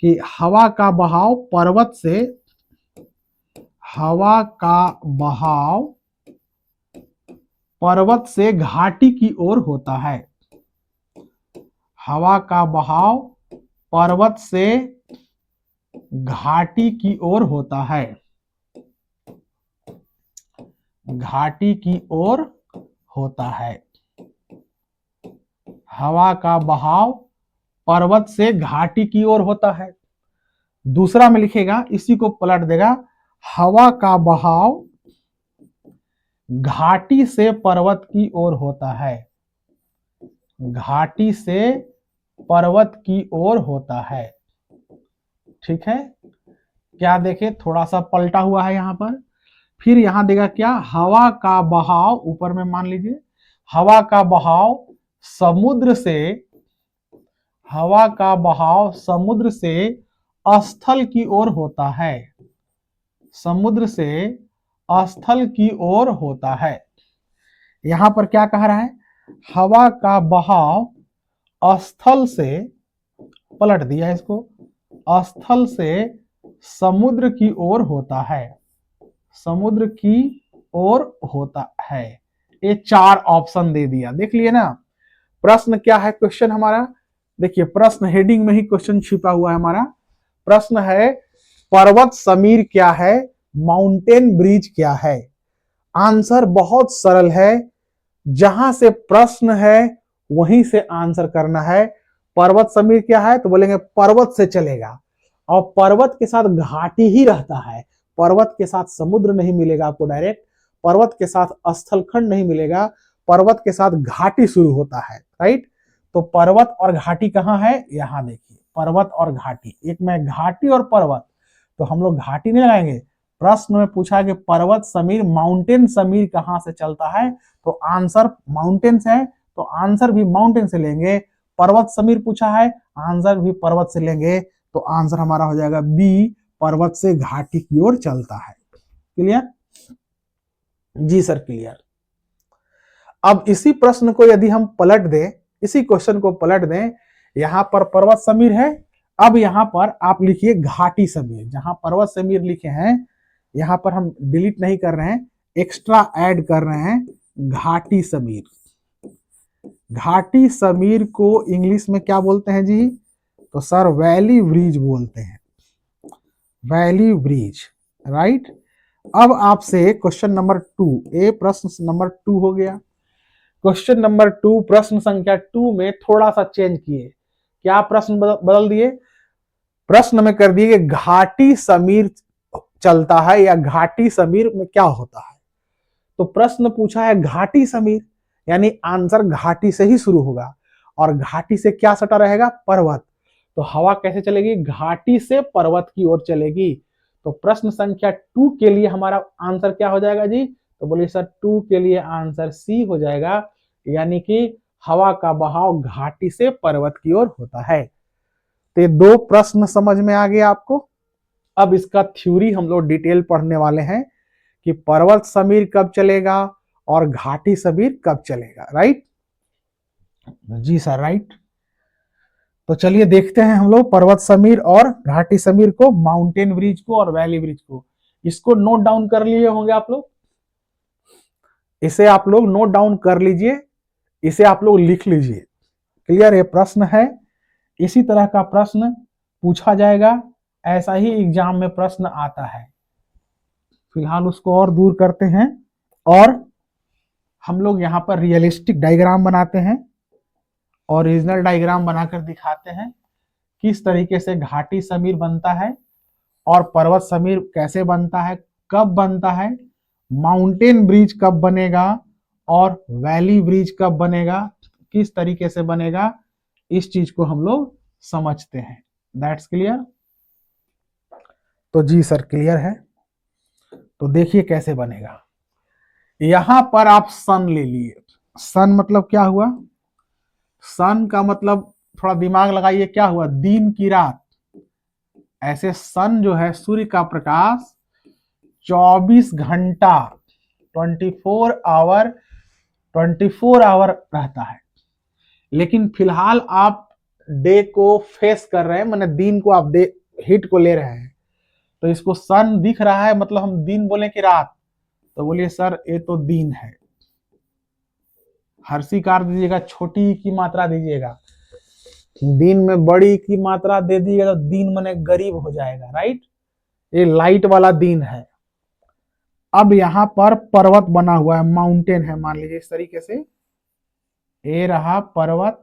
कि हवा का बहाव पर्वत से, हवा का बहाव पर्वत से घाटी की ओर होता है, हवा का बहाव पर्वत से घाटी की ओर होता है, घाटी की ओर होता है। हवा का बहाव पर्वत से घाटी की ओर होता है। दूसरा में लिखेगा, इसी को पलट देगा, हवा का बहाव घाटी से पर्वत की ओर होता है, घाटी से पर्वत की ओर होता है। ठीक है, क्या देखे थोड़ा सा पलटा हुआ है यहां पर। फिर यहां देगा क्या, हवा का बहाव, ऊपर में मान लीजिए हवा का बहाव समुद्र से, हवा का बहाव समुद्र से स्थल की ओर होता है, समुद्र से स्थल की ओर होता है। यहां पर क्या कह रहा है, हवा का बहाव स्थल से, पलट दिया इसको, स्थल से समुद्र की ओर होता है, समुद्र की ओर होता है। ये 4 ऑप्शन दे दिया, देख लिए ना। प्रश्न क्या है, क्वेश्चन हमारा देखिए, प्रश्न हेडिंग में ही क्वेश्चन छिपा हुआ है हमारा। प्रश्न है पर्वत समीर क्या है, माउंटेन ब्रिज क्या है। आंसर बहुत सरल है, जहां से प्रश्न है वहीं से आंसर करना है। पर्वत समीर क्या है तो बोलेंगे पर्वत से चलेगा, और पर्वत के साथ घाटी ही रहता है, पर्वत के साथ समुद्र नहीं मिलेगा आपको डायरेक्ट, पर्वत के साथ स्थलखंड नहीं मिलेगा, पर्वत के साथ घाटी शुरू होता है, राइट। तो पर्वत और घाटी कहाँ है, यहां देखिए पर्वत और घाटी, एक में घाटी और पर्वत, तो हम लोग घाटी नहीं लगाएंगे, प्रश्न में पूछा कि पर्वत समीर माउंटेन समीर कहां से चलता है, तो आंसर माउंटेन से है, तो आंसर भी माउंटेन से लेंगे। पर्वत समीर पूछा है, आंसर भी पर्वत से लेंगे, तो आंसर हमारा हो जाएगा बी, पर्वत से घाटी की ओर चलता है। क्लियर? जी सर क्लियर। अब इसी प्रश्न को यदि हम पलट दें, इसी क्वेश्चन को पलट दें, यहां पर पर्वत समीर है, अब यहां पर आप लिखिए घाटी समीर। जहां पर्वत समीर लिखे हैं यहां पर हम डिलीट नहीं कर रहे हैं, एक्स्ट्रा ऐड कर रहे हैं घाटी समीर। घाटी समीर को इंग्लिश में क्या बोलते हैं जी? तो सर वैली ब्रिज बोलते हैं, वैली ब्रिज, राइट। अब आपसे क्वेश्चन नंबर 2, ए प्रश्न नंबर 2 हो गया। क्वेश्चन नंबर 2, प्रश्न संख्या 2 में थोड़ा सा चेंज किए। क्या प्रश्न बदल दिए? प्रश्न में कर दिए कि घाटी समीर चलता है या घाटी समीर में क्या होता है। तो प्रश्न पूछा है घाटी समीर, यानी आंसर घाटी से ही शुरू होगा, और घाटी से क्या सटा रहेगा? पर्वत। तो हवा कैसे चलेगी? घाटी से पर्वत की ओर चलेगी। तो प्रश्न संख्या 2 के लिए हमारा आंसर क्या हो जाएगा जी? तो बोलिए सर 2 के लिए आंसर सी हो जाएगा, यानी कि हवा का बहाव घाटी से पर्वत की ओर होता है। तो ये 2 प्रश्न समझ में आ गया आपको। अब इसका थ्योरी हम लोग डिटेल पढ़ने वाले हैं कि पर्वत समीर कब चलेगा और घाटी समीर कब चलेगा, राइट? जी सर राइट। तो चलिए देखते हैं हम लोग पर्वत समीर और घाटी समीर को, माउंटेन ब्रिज को और वैली ब्रिज को। इसको नोट डाउन कर लिए होंगे आप लोग, इसे आप लोग नोट डाउन कर लीजिए, इसे आप लोग लिख लीजिए। क्लियर? ये प्रश्न है, इसी तरह का प्रश्न पूछा जाएगा, ऐसा ही एग्जाम में प्रश्न आता है। फिलहाल उसको और दूर करते हैं और हम लोग यहाँ पर रियलिस्टिक डायग्राम बनाते हैं, ओरिजिनल डायग्राम बनाकर दिखाते हैं किस तरीके से घाटी समीर बनता है और पर्वत समीर कैसे बनता है, कब बनता है, माउंटेन ब्रिज कब बनेगा और वैली ब्रिज कब बनेगा, किस तरीके से बनेगा, इस चीज को हम लोग समझते हैं। That's clear? तो जी सर क्लियर है। तो देखिए कैसे बनेगा। यहां पर आप सन ले लिए। सन मतलब क्या हुआ? सन का मतलब थोड़ा दिमाग लगाइए, क्या हुआ? दिन की रात। ऐसे सन जो है, सूर्य का प्रकाश 24 घंटा 24 आवर रहता है। लेकिन फिलहाल आप डे को फेस कर रहे हैं, माने दिन को आप हिट को ले रहे हैं, तो इसको सन दिख रहा है, मतलब हम दिन बोले कि रात? तो बोलिए सर ये तो दिन है। हर्षिकार दीजिएगा, छोटी की मात्रा दीजिएगा। दिन में बड़ी की मात्रा दे दीजिएगा तो दिन मने गरीब हो जाएगा, राइट? ये लाइट वाला दिन है। अब यहां पर पर्वत बना हुआ है, माउंटेन है, मान लीजिए इस तरीके से, ये रहा पर्वत,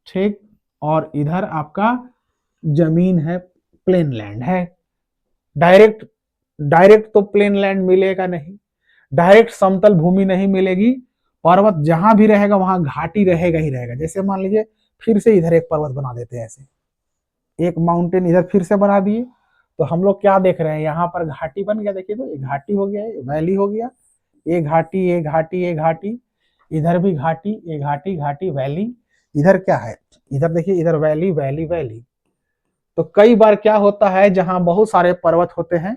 ठीक, और इधर आपका जमीन है, प्लेन लैंड है। डायरेक्ट डायरेक्ट तो प्लेन लैंड मिलेगा नहीं, डायरेक्ट समतल भूमि नहीं मिलेगी। पर्वत जहां भी रहेगा वहां घाटी रहेगा ही रहेगा। जैसे मान लीजिए फिर से इधर एक पर्वत बना देते हैं, ऐसे एक माउंटेन इधर फिर से बना दिए, तो हम लोग क्या देख रहे हैं? यहाँ पर घाटी बन गया, देखिए तो ये घाटी हो गया, ये वैली हो गया, ये घाटी, ये घाटी, ये घाटी, इधर भी घाटी, ये घाटी, घाटी, वैली, इधर क्या है? इधर देखिए, इधर वैली, वैली, वैली। तो कई बार क्या होता है, जहां बहुत सारे पर्वत होते हैं,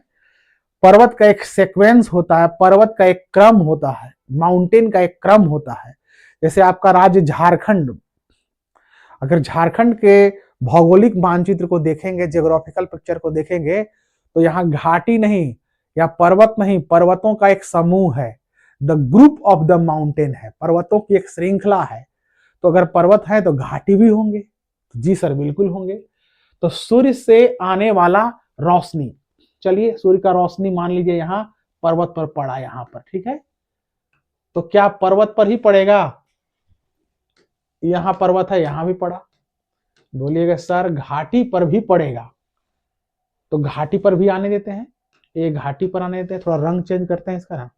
पर्वत का एक सीक्वेंस होता है, पर्वत का एक क्रम होता है, माउंटेन का एक क्रम होता है। जैसे आपका राज्य झारखंड, अगर झारखंड के भौगोलिक मानचित्र को देखेंगे, जियोग्राफिकल पिक्चर को देखेंगे, तो यहाँ घाटी नहीं या पर्वत नहीं, पर्वतों का एक समूह है, the group of the mountain है, पर्वतों की एक श्रृंखला है। तो अगर पर्वत है तो घाटी भी होंगे? जी सर बिल्कुल होंगे। तो सूर्य से आने वाला रोशनी, चलिए सूर्य का रोशनी मान लीजिए यहाँ पर्वत पर पड़ा, यहाँ पर, ठीक है, तो क्या पर्वत पर ही पड़ेगा? यहाँ पर्वत है, यहाँ भी पड़ा, बोलिएगा सर घाटी पर भी पड़ेगा। तो घाटी पर भी आने देते हैं, ये घाटी पर आने देते हैं। थोड़ा रंग चेंज करते हैं इसका ना,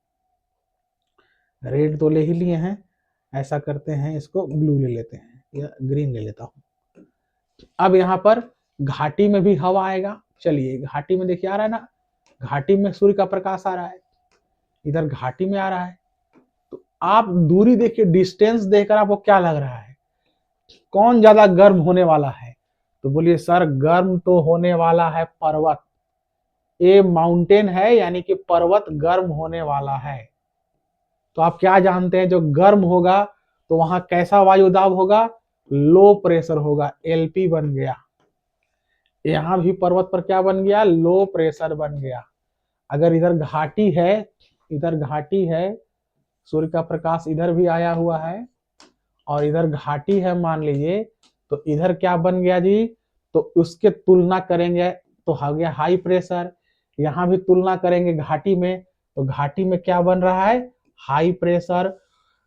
रेड तो ले ही लिए हैं, ऐसा करते हैं इसको ब्लू ले लेते हैं या ग्रीन ले लेता हूं। अब यहाँ पर घाटी में भी हवा आएगा। चलिए घाटी में देखिए आ रहा है ना, घाटी में सूर्य का प्रकाश आ रहा है, इधर घाटी में आ रहा है। तो आप दूरी देखिए, डिस्टेंस देखकर आपको क्या लग रहा है, कौन ज्यादा गर्म होने वाला है? तो बोलिए सर गर्म तो होने वाला है पर्वत, ये माउंटेन है यानी कि पर्वत गर्म होने वाला है। तो आप क्या जानते हैं, जो गर्म होगा तो वहां कैसा वायु दाब होगा, लो प्रेशर होगा, एलपी बन गया। यहां भी पर्वत पर क्या बन गया, लो प्रेशर बन गया। अगर इधर घाटी है, इधर घाटी है, सूर्य का प्रकाश इधर भी आया हुआ है और इधर घाटी है मान लीजिए, तो इधर क्या बन गया जी, तो उसके तुलना करेंगे तो हो गया हाई प्रेशर। यहां भी तुलना करेंगे घाटी में, तो घाटी में क्या बन रहा है, हाई प्रेशर।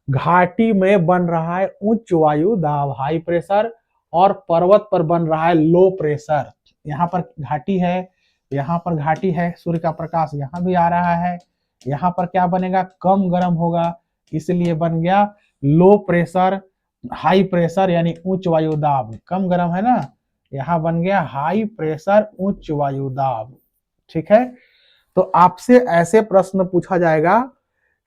घाटी में बन रहा है उच्च वायु दाब, हाई प्रेशर, और पर्वत पर बन रहा है लो प्रेशर। यहाँ पर घाटी है, यहाँ पर घाटी है, सूर्य का प्रकाश यहाँ भी आ रहा है, यहाँ पर क्या बनेगा, कम गर्म होगा, इसलिए बन गया लो प्रेशर। हाई प्रेशर यानी उच्च वायु दाब, कम गर्म है ना, यहाँ बन गया हाई प्रेशर उच्च वायु दाब। ठीक है, तो आपसे ऐसे प्रश्न पूछा जाएगा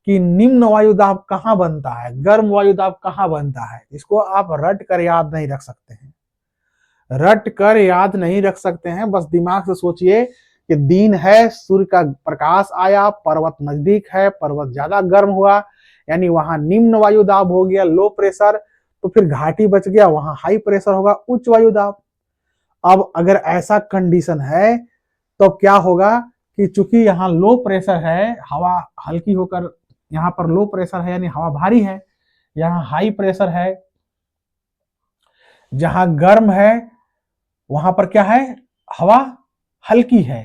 कि निम्न वायु दाब कहाँ बनता है, गर्म वायु दाब कहाँ बनता है, इसको आप रट कर याद नहीं रख सकते हैं, रट कर याद नहीं रख सकते हैं। बस दिमाग से सोचिए कि दिन है, सूर्य का प्रकाश आया, पर्वत नजदीक है, पर्वत ज्यादा गर्म हुआ, यानी वहां निम्न वायु दाब हो गया, लो प्रेशर। तो फिर घाटी बच गया, वहां हाई प्रेशर होगा, उच्च वायु दाब। अब अगर ऐसा कंडीशन है तो क्या होगा कि चूंकि यहाँ लो प्रेशर है, हवा हल्की होकर, यहाँ पर लो प्रेशर है यानी हवा भारी है, यहाँ हाई प्रेशर है, जहां गर्म है वहां पर क्या है, हवा हल्की है।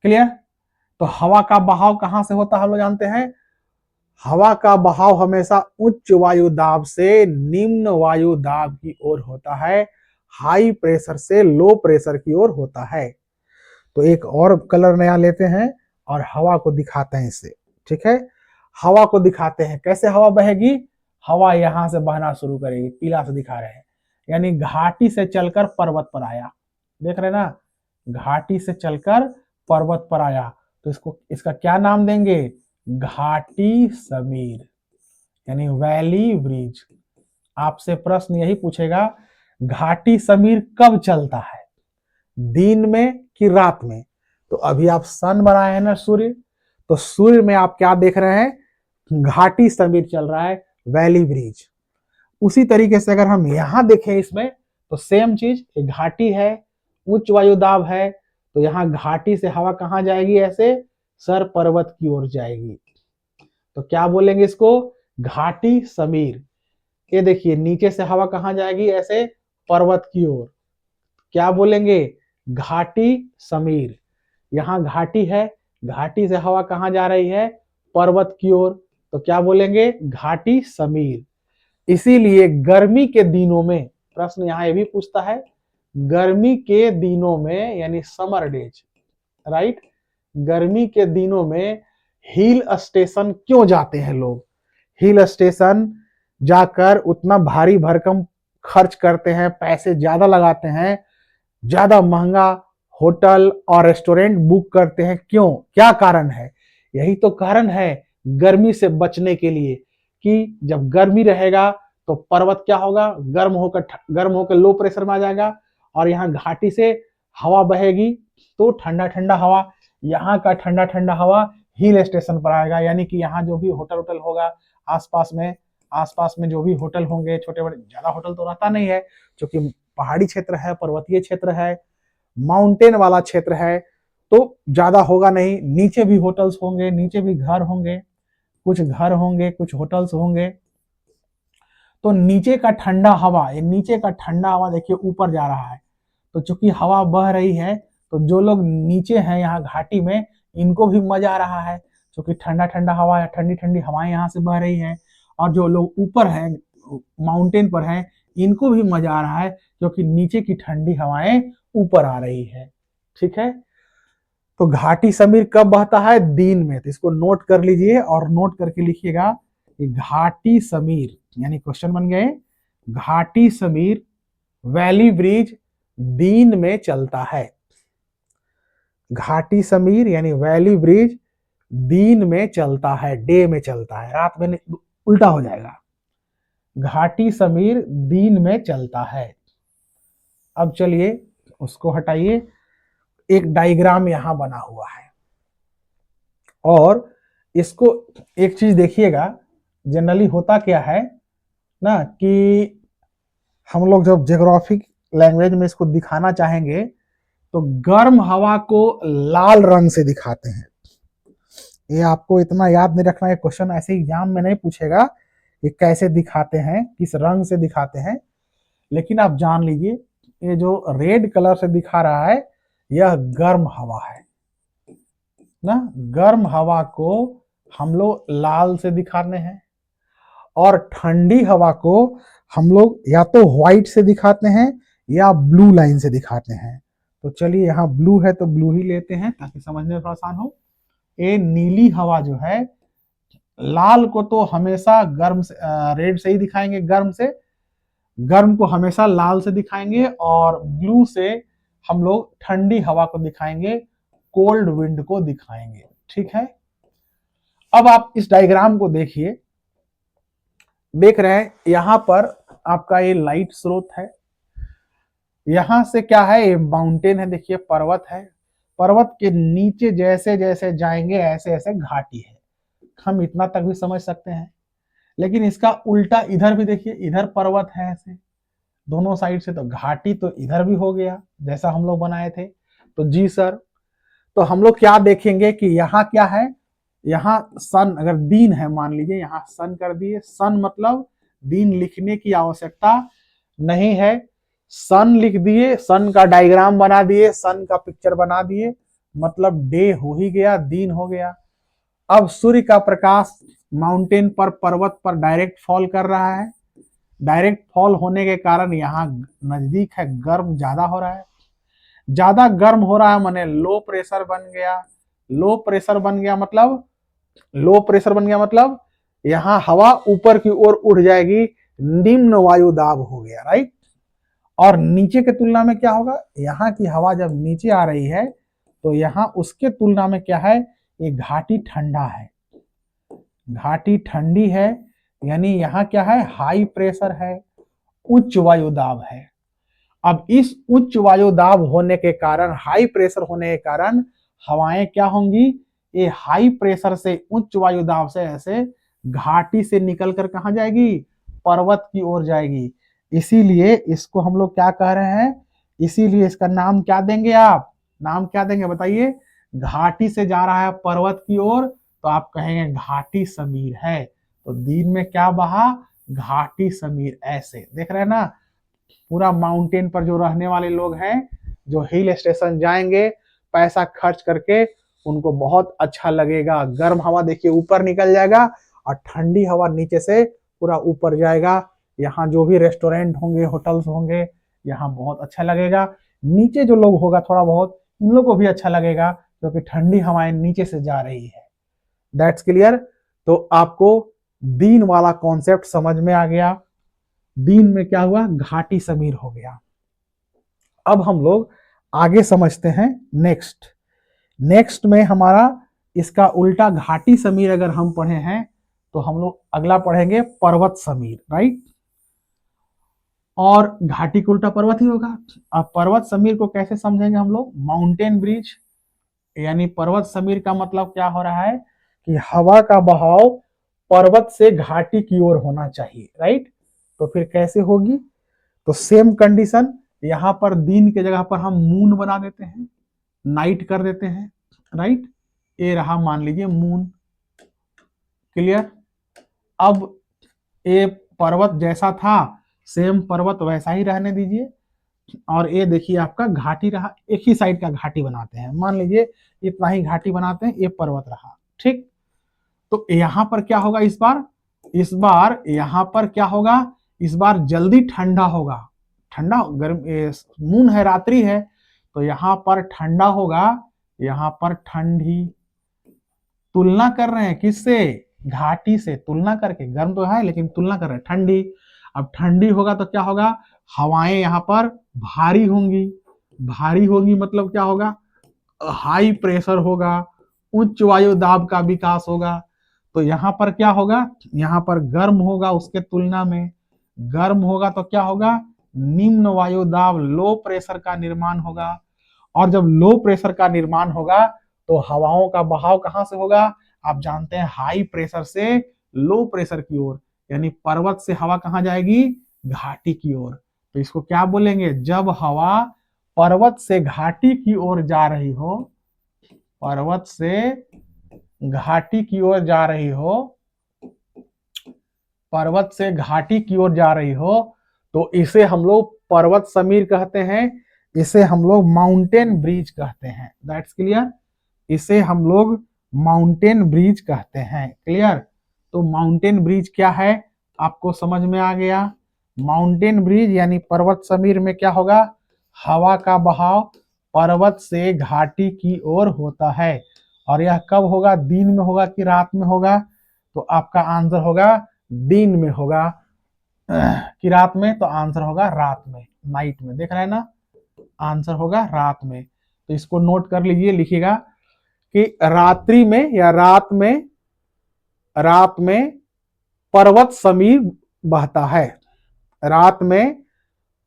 क्लियर? तो हवा का बहाव कहां से होता है, हम लोग जानते हैं, हवा का बहाव हमेशा उच्च वायु दाब से निम्न वायु दाब की ओर होता है, हाई प्रेशर से लो प्रेशर की ओर होता है। तो एक और कलर नया लेते हैं और हवा को दिखाते हैं इससे। ठीक है, हवा को दिखाते हैं, कैसे हवा बहेगी, हवा यहां से बहना शुरू करेगी, पीला से दिखा रहे हैं, यानी घाटी से चलकर पर्वत पर आया, देख रहे ना, घाटी से चलकर पर्वत पर आया, तो इसको, इसका क्या नाम देंगे, घाटी समीर यानी वैली ब्रिज। आपसे प्रश्न यही पूछेगा, घाटी समीर कब चलता है, दिन में कि रात में? तो अभी आप सन बनाए हैं ना सूर्य, तो सूर्य में आप क्या देख रहे हैं, घाटी समीर चल रहा है, वैली ब्रिज। उसी तरीके से अगर हम यहां देखें इसमें, तो सेम चीज, घाटी है, उच्च वायु दाब है, तो यहाँ घाटी से हवा कहां जाएगी, ऐसे सर पर्वत की ओर जाएगी। तो क्या बोलेंगे इसको, घाटी समीर। ये देखिए नीचे से हवा कहां जाएगी, ऐसे पर्वत की ओर, क्या बोलेंगे, घाटी समीर। यहाँ घाटी है, घाटी से हवा कहां जा रही है, पर्वत की ओर, तो क्या बोलेंगे, घाटी समीर। इसीलिए गर्मी के दिनों में, प्रश्न यहाँ ये भी पूछता है, गर्मी के दिनों में यानी समर डेज, राइट, गर्मी के दिनों में हिल स्टेशन क्यों जाते हैं लोग, हिल स्टेशन जाकर उतना भारी भरकम खर्च करते हैं, पैसे ज्यादा लगाते हैं, ज्यादा महंगा होटल और रेस्टोरेंट बुक करते हैं, क्यों, क्या कारण है? यही तो कारण है, गर्मी से बचने के लिए, कि जब गर्मी रहेगा तो पर्वत क्या होगा, गर्म होकर लो प्रेशर में आ जाएगा, और यहाँ घाटी से हवा बहेगी, तो ठंडा ठंडा हवा, यहाँ का ठंडा ठंडा हवा हिल स्टेशन पर आएगा, यानी कि यहाँ जो भी होटल होटल होगा आसपास में जो भी होटल होंगे, छोटे बड़े, ज्यादा होटल तो रहता नहीं है क्योंकि पहाड़ी क्षेत्र है, पर्वतीय क्षेत्र है, माउंटेन वाला क्षेत्र है, तो ज्यादा होगा नहीं, नीचे भी होटल्स होंगे, नीचे भी घर होंगे, कुछ घर होंगे, कुछ होटल्स होंगे। तो नीचे का ठंडा हवा, ये नीचे का ठंडा हवा देखिए ऊपर जा रहा है, तो चूंकि हवा बह रही है, तो जो लोग नीचे हैं यहाँ घाटी में, इनको भी मजा आ रहा है, क्योंकि ठंडा ठंडा हवा या ठंडी ठंडी हवाएं यहाँ से बह रही हैं, और जो लोग ऊपर हैं, माउंटेन पर हैं, इनको भी मजा आ रहा है, क्योंकि नीचे की ठंडी हवाएं ऊपर आ रही है। ठीक है, तो घाटी समीर कब बहता है, दिन में, तो इसको नोट कर लीजिए और नोट करके लिखिएगा कि घाटी समीर, यानी क्वेश्चन बन गए, घाटी समीर वैली ब्रिज दिन में चलता है। घाटी समीर यानी वैली ब्रिज दिन में चलता है, डे में चलता है, रात में नहीं, उल्टा हो जाएगा। घाटी समीर दिन में चलता है। अब चलिए उसको हटाइए, एक डायग्राम यहां बना हुआ है और इसको एक चीज देखिएगा, जनरली होता क्या है ना कि हम लोग जब ज्योग्राफिक लैंग्वेज में इसको दिखाना चाहेंगे तो गर्म हवा को लाल रंग से दिखाते हैं। ये आपको इतना याद नहीं रखना है, क्वेश्चन ऐसे एग्जाम में नहीं पूछेगा कि कैसे दिखाते हैं, किस रंग से दिखाते हैं, लेकिन आप जान लीजिए ये जो रेड कलर से दिखा रहा है यह गर्म हवा है ना। गर्म हवा को हम लोग लाल से दिखाते हैं और ठंडी हवा को हम लोग या तो व्हाइट से दिखाते हैं या ब्लू लाइन से दिखाते हैं। तो चलिए यहाँ ब्लू है तो ब्लू ही लेते हैं ताकि समझने में थोड़ा आसान हो। ये नीली हवा जो है, लाल को तो हमेशा गर्म से रेड से ही दिखाएंगे, गर्म से, गर्म को हमेशा लाल से दिखाएंगे और ब्लू से हम लोग ठंडी हवा को दिखाएंगे, कोल्ड विंड को दिखाएंगे। ठीक है, अब आप इस डायग्राम को देखिए, देख रहे हैं यहां पर आपका ये लाइट स्रोत है, यहां से क्या है, ये माउंटेन है, देखिए पर्वत है, पर्वत के नीचे जैसे जैसे जाएंगे ऐसे ऐसे घाटी है, हम इतना तक भी समझ सकते हैं। लेकिन इसका उल्टा इधर भी देखिए, इधर पर्वत है ऐसे दोनों साइड से, तो घाटी तो इधर भी हो गया जैसा हम लोग बनाए थे। तो जी सर, तो हम लोग क्या देखेंगे कि यहाँ क्या है, यहाँ सन अगर दिन है मान लीजिए, यहाँ सन कर दिए, सन मतलब दिन लिखने की आवश्यकता नहीं है, सन लिख दिए, सन का डायग्राम बना दिए, सन का पिक्चर बना दिए, मतलब डे हो ही गया, दिन हो गया। अब सूर्य का प्रकाश माउंटेन पर, पर्वत पर डायरेक्ट फॉल कर रहा है, डायरेक्ट फॉल होने के कारण यहाँ नजदीक है, गर्म ज्यादा हो रहा है, ज्यादा गर्म हो रहा है माने लो प्रेशर बन गया, लो प्रेशर बन गया मतलब, लो प्रेशर बन गया मतलब यहाँ हवा ऊपर की ओर उड़ जाएगी, निम्न वायु दाब हो गया, राइट। और नीचे के तुलना में क्या होगा, यहाँ की हवा जब नीचे आ रही है तो यहाँ उसके तुलना में क्या है, ये घाटी ठंडा है, घाटी ठंडी है, यानी यहाँ क्या है, हाई प्रेशर है, उच्च वायु दाब है। अब इस उच्च वायु दाब होने के कारण, हाई प्रेशर होने के कारण हवाएं क्या होंगी, ये हाई प्रेशर से, उच्च वायु दाब से ऐसे घाटी से निकलकर कहां जाएगी, पर्वत की ओर जाएगी। इसीलिए इसको हम लोग क्या कह रहे हैं, इसीलिए इसका नाम क्या देंगे, आप नाम क्या देंगे बताइए। घाटी से जा रहा है पर्वत की ओर तो आप कहेंगे घाटी समीर है, तो दिन में क्या बहा, घाटी समीर, ऐसे देख रहे हैं ना। पूरा माउंटेन पर जो रहने वाले लोग हैं, जो हिल स्टेशन जाएंगे पैसा खर्च करके, उनको बहुत अच्छा लगेगा, गर्म हवा देखिए ऊपर निकल जाएगा और ठंडी हवा नीचे से पूरा ऊपर जाएगा। यहाँ जो भी रेस्टोरेंट होंगे, होटल्स होंगे, यहाँ बहुत अच्छा लगेगा। नीचे जो लोग होगा थोड़ा बहुत, इन लोगों को भी अच्छा लगेगा क्योंकि ठंडी हवाएं नीचे से जा रही है। That's clear. तो आपको दिन वाला कॉन्सेप्ट समझ में आ गया, दिन में क्या हुआ, घाटी समीर हो गया। अब हम लोग आगे समझते हैं नेक्स्ट। नेक्स्ट में हमारा इसका उल्टा, घाटी समीर अगर हम पढ़े हैं तो हम लोग अगला पढ़ेंगे पर्वत समीर, राइट। और घाटी का उल्टा पर्वत ही होगा। अब पर्वत समीर को कैसे समझेंगे हम लोग, माउंटेन ब्रिज, यानी पर्वत समीर का मतलब क्या हो रहा है कि हवा का बहाव पर्वत से घाटी की ओर होना चाहिए, राइट। तो फिर कैसे होगी, तो सेम कंडीशन, यहां पर दिन के जगह पर हम मून बना देते हैं, नाइट कर देते हैं, राइट। ये रहा मान लीजिए मून, क्लियर। अब ये पर्वत जैसा था, सेम पर्वत वैसा ही रहने दीजिए, और ये देखिए आपका घाटी रहा, एक ही साइड का घाटी बनाते हैं, मान लीजिए इतना ही घाटी बनाते हैं, ये पर्वत रहा, ठीक। तो यहां पर क्या होगा, इस बार यहां पर क्या होगा, इस बार जल्दी ठंडा होगा, ठंडा गर्म, मून है, रात्रि है, तो यहां पर ठंडा होगा, यहां पर ठंडी, तुलना कर रहे हैं किससे, घाटी से, तुलना करके, गर्म तो है लेकिन तुलना कर रहे हैं, ठंडी। अब ठंडी होगा तो क्या होगा, हवाएं यहां पर भारी होंगी, भारी होंगी मतलब क्या होगा, हाई प्रेशर होगा, उच्च वायु दाब का विकास होगा। तो यहाँ पर क्या होगा, यहाँ पर गर्म होगा, उसके तुलना में गर्म होगा तो क्या होगा, निम्न वायु दाब लो प्रेशर का निर्माण होगा। और जब लो प्रेशर का निर्माण होगा तो हवाओं का बहाव कहां से होगा, आप जानते हैं हाई प्रेशर से लो प्रेशर की ओर, यानी पर्वत से हवा कहां जाएगी, घाटी की ओर। तो इसको क्या बोलेंगे, जब हवा पर्वत से घाटी की ओर जा रही हो, पर्वत से घाटी की ओर जा रही हो, पर्वत से घाटी की ओर जा रही हो, तो इसे हम लोग पर्वत समीर कहते हैं, इसे हम लोग माउंटेन ब्रिज कहते हैं। दैट्स क्लियर, इसे हम लोग माउंटेन ब्रिज कहते हैं। क्लियर, तो माउंटेन ब्रिज क्या है आपको समझ में आ गया। माउंटेन ब्रिज यानी पर्वत समीर में क्या होगा, हवा का बहाव पर्वत से घाटी की ओर होता है। और यह कब होगा, दिन में होगा कि रात में होगा, तो आपका आंसर होगा दिन में होगा कि रात में, तो आंसर होगा रात में, नाइट में। देख रहे हैं ना, आंसर होगा रात में। तो इसको नोट कर लीजिए, लिखिएगा कि रात्रि में या रात में पर्वत समीर बहता है, रात में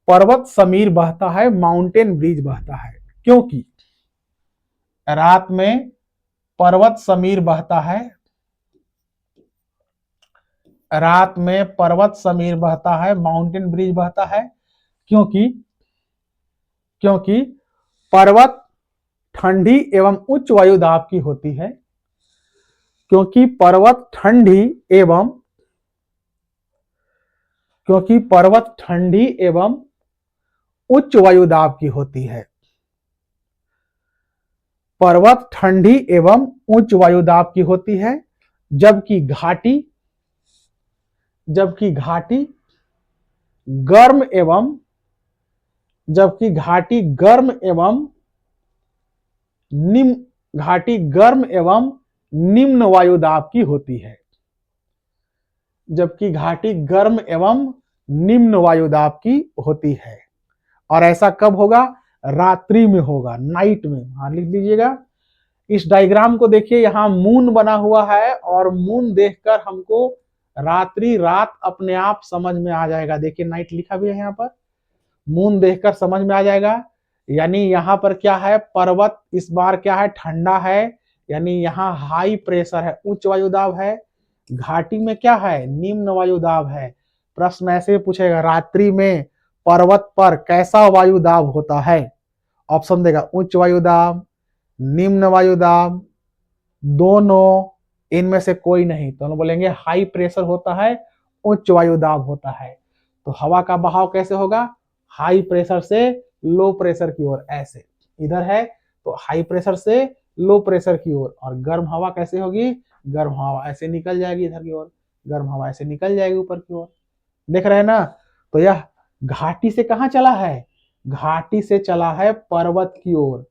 पर्वत समीर बहता है, माउंटेन ब्रिज बहता है। क्योंकि रात में पर्वत समीर बहता है, रात में पर्वत समीर बहता है, माउंटेन ब्रिज बहता है। क्योंकि क्योंकि पर्वत ठंडी एवं उच्च वायु दाब की होती है, क्योंकि पर्वत ठंडी एवं क्योंकि पर्वत ठंडी एवं उच्च वायु दाब की होती है, पर्वत ठंडी एवं उच्च वायु दाब की होती है, जबकि घाटी गर्म एवं जबकि घाटी गर्म एवं निम्न वायु दाब की होती है, जबकि घाटी गर्म एवं निम्न वायु दाब की होती है। और ऐसा कब होगा, रात्रि में होगा, नाइट में। हाँ, लिख लीजिएगा। इस डायग्राम को देखिए, यहाँ मून बना हुआ है और मून देखकर हमको रात्रि रात अपने आप समझ में आ जाएगा। देखिए नाइट लिखा भी है यहाँ पर, मून देखकर समझ में आ जाएगा। यानी यहाँ पर क्या है, पर्वत इस बार क्या है, ठंडा है, यानी यहाँ हाई प्रेशर है, उच्च वायुदाब है। घाटी में क्या है, निम्न वायुदाब है। प्रश्न ऐसे पूछेगा, रात्रि में पर्वत पर कैसा वायुदाब होता है, ऑप्शन देगा उच्च वायुदाब, निम्न वायुदाब, दोनों, इनमें से कोई नहीं। तो हम बोलेंगे हाई प्रेशर होता है, उच्च वायुदाब होता है। तो हवा का बहाव कैसे होगा, हाई प्रेशर से लो प्रेशर की ओर, ऐसे इधर है तो हाई प्रेशर से लो प्रेशर की ओर। और गर्म हवा कैसे होगी, गर्म हवा ऐसे निकल जाएगी इधर की ओर, गर्म हवा ऐसे निकल जाएगी ऊपर की ओर। देख रहे हैं ना। तो यह घाटी से कहां चला है, घाटी से चला है पर्वत की ओर,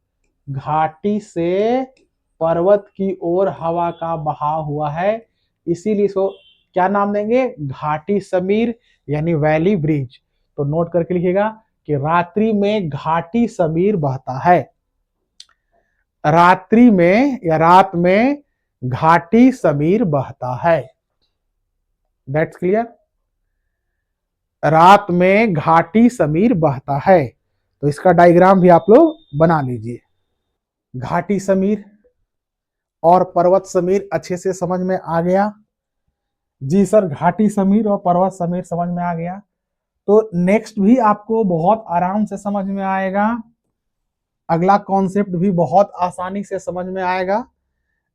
घाटी से पर्वत की ओर हवा का बहाव हुआ है। इसीलिए इसको क्या नाम देंगे, घाटी समीर यानी वैली ब्रिज। तो नोट करके लिखिएगा कि रात्रि में घाटी समीर बहता है, रात्रि में या रात में घाटी समीर बहता है। दैट्स क्लियर, रात में घाटी समीर बहता है। तो इसका डायग्राम भी आप लोग बना लीजिए। घाटी समीर और पर्वत समीर अच्छे से समझ में आ गया। जी सर, घाटी समीर और पर्वत समीर समझ में आ गया। तो नेक्स्ट भी आपको बहुत आराम से समझ में आएगा, अगला कॉन्सेप्ट भी बहुत आसानी से समझ में आएगा।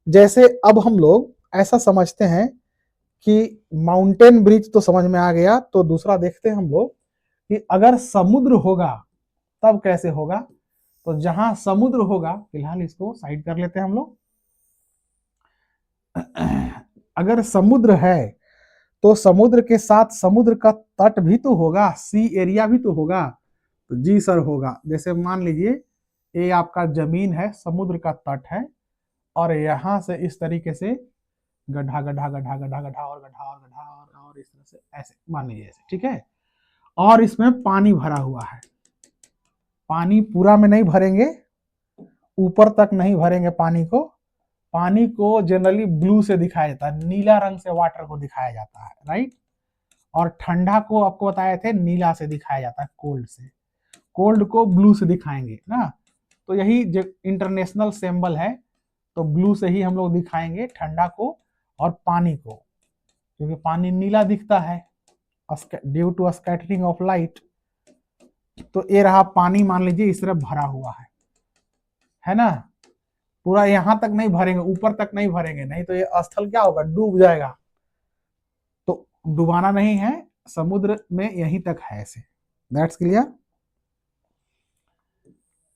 जैसे अब हम लोग ऐसा समझते हैं कि माउंटेन ब्रिज तो समझ में आ गया, तो दूसरा देखते हैं हम लोग कि अगर समुद्र होगा तब कैसे होगा। तो जहां समुद्र होगा, फिलहाल इसको साइड कर लेते हैं हम लोग। अगर समुद्र है तो समुद्र के साथ समुद्र का तट भी तो होगा, सी एरिया भी तो होगा। तो जी सर होगा। जैसे मान लीजिए ये आपका जमीन है, समुद्र का तट है, और यहां से इस तरीके से गड्ढा गड्ढा गड्ढा गड्ढा गड्ढा और गड्ढा और गड्ढा और इस तरह से ऐसे मान लीजिए ऐसे, ठीक है। और इसमें पानी भरा हुआ है, पानी पूरा में नहीं भरेंगे, ऊपर तक नहीं भरेंगे पानी को जनरली ब्लू से दिखाया जाता है, नीला रंग से वाटर को दिखाया जाता है, राइट। और ठंडा को आपको बताए थे नीला से दिखाया जाता है, कोल्ड से, कोल्ड को ब्लू से दिखाएंगे ना। तो यही जो इंटरनेशनल सिंबल है, तो ब्लू से ही हम लोग दिखाएंगे ठंडा को और पानी को, क्योंकि पानी नीला दिखता है due to scattering of light. तो ये रहा पानी, मान लीजिए इस तरह भरा हुआ है ना। पूरा यहां तक नहीं भरेंगे, ऊपर तक नहीं भरेंगे, नहीं तो ये स्थल क्या होगा, डूब जाएगा। तो डुबाना नहीं है, समुद्र में यहीं तक है ऐसे। That's clear.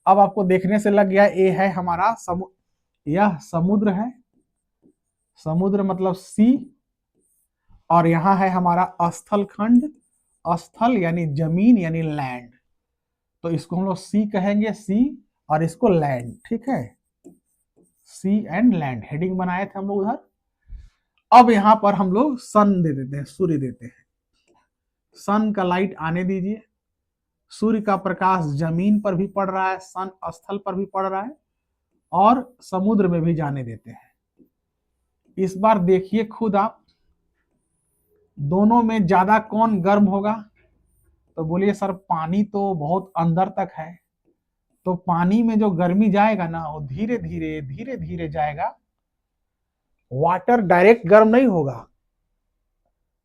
अब आपको देखने से लग गया, ये है हमारा यह समुद्र है, समुद्र मतलब सी, और यहां है हमारा स्थल खंड, स्थल यानी जमीन यानी लैंड, तो इसको हम लोग सी कहेंगे, सी, और इसको लैंड, ठीक है, सी एंड लैंड हेडिंग बनाए थे हम लोग उधर। अब यहां पर हम लोग सन दे देते हैं, सूर्य देते हैं, सन का लाइट आने दीजिए, सूर्य का प्रकाश जमीन पर भी पड़ रहा है, सन स्थल पर भी पड़ रहा है, और समुद्र में भी जाने देते हैं। इस बार देखिए खुद आप, दोनों में ज्यादा कौन गर्म होगा, तो बोलिए सर पानी तो बहुत अंदर तक है, तो पानी में जो गर्मी जाएगा ना वो धीरे धीरे धीरे धीरे जाएगा, वाटर डायरेक्ट गर्म नहीं होगा,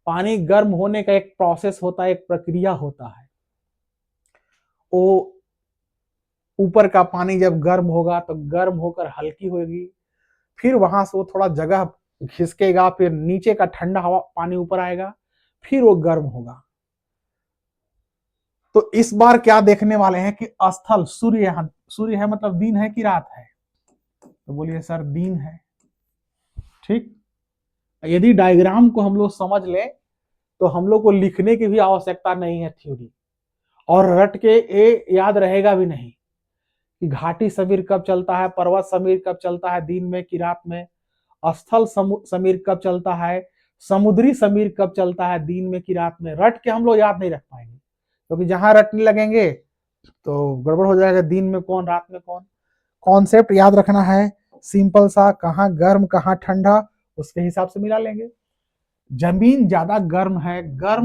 पानी गर्म होने का एक प्रोसेस होता है, एक प्रक्रिया होता है। वो ऊपर का पानी जब गर्म होगा तो गर्म होकर हल्की होगी, फिर वहां से वो थोड़ा जगह खिसकेगा, फिर नीचे का ठंडा हवा पानी ऊपर आएगा, फिर वो गर्म होगा। तो इस बार क्या देखने वाले हैं कि स्थल सूर्य है मतलब दिन है कि रात है, तो बोलिए सर दिन है, ठीक। यदि डायग्राम को हम लोग समझ लें तो हम लोग को लिखने की भी आवश्यकता नहीं है थ्योरी, और रट के ये याद रहेगा भी नहीं कि घाटी समीर कब चलता है, पर्वत समीर कब चलता है, दिन में कि रात में, स्थल समीर कब चलता है, समुद्री समीर कब चलता है, दिन में कि रात में, रट के हम लोग याद नहीं रख पाएंगे, क्योंकि जहां रटने लगेंगे तो गड़बड़ हो जाएगा, दिन में कौन रात में कौन। कॉन्सेप्ट याद रखना है सिंपल सा, कहाँ गर्म कहाँ ठंडा, उसके हिसाब से मिला लेंगे। जमीन ज्यादा गर्म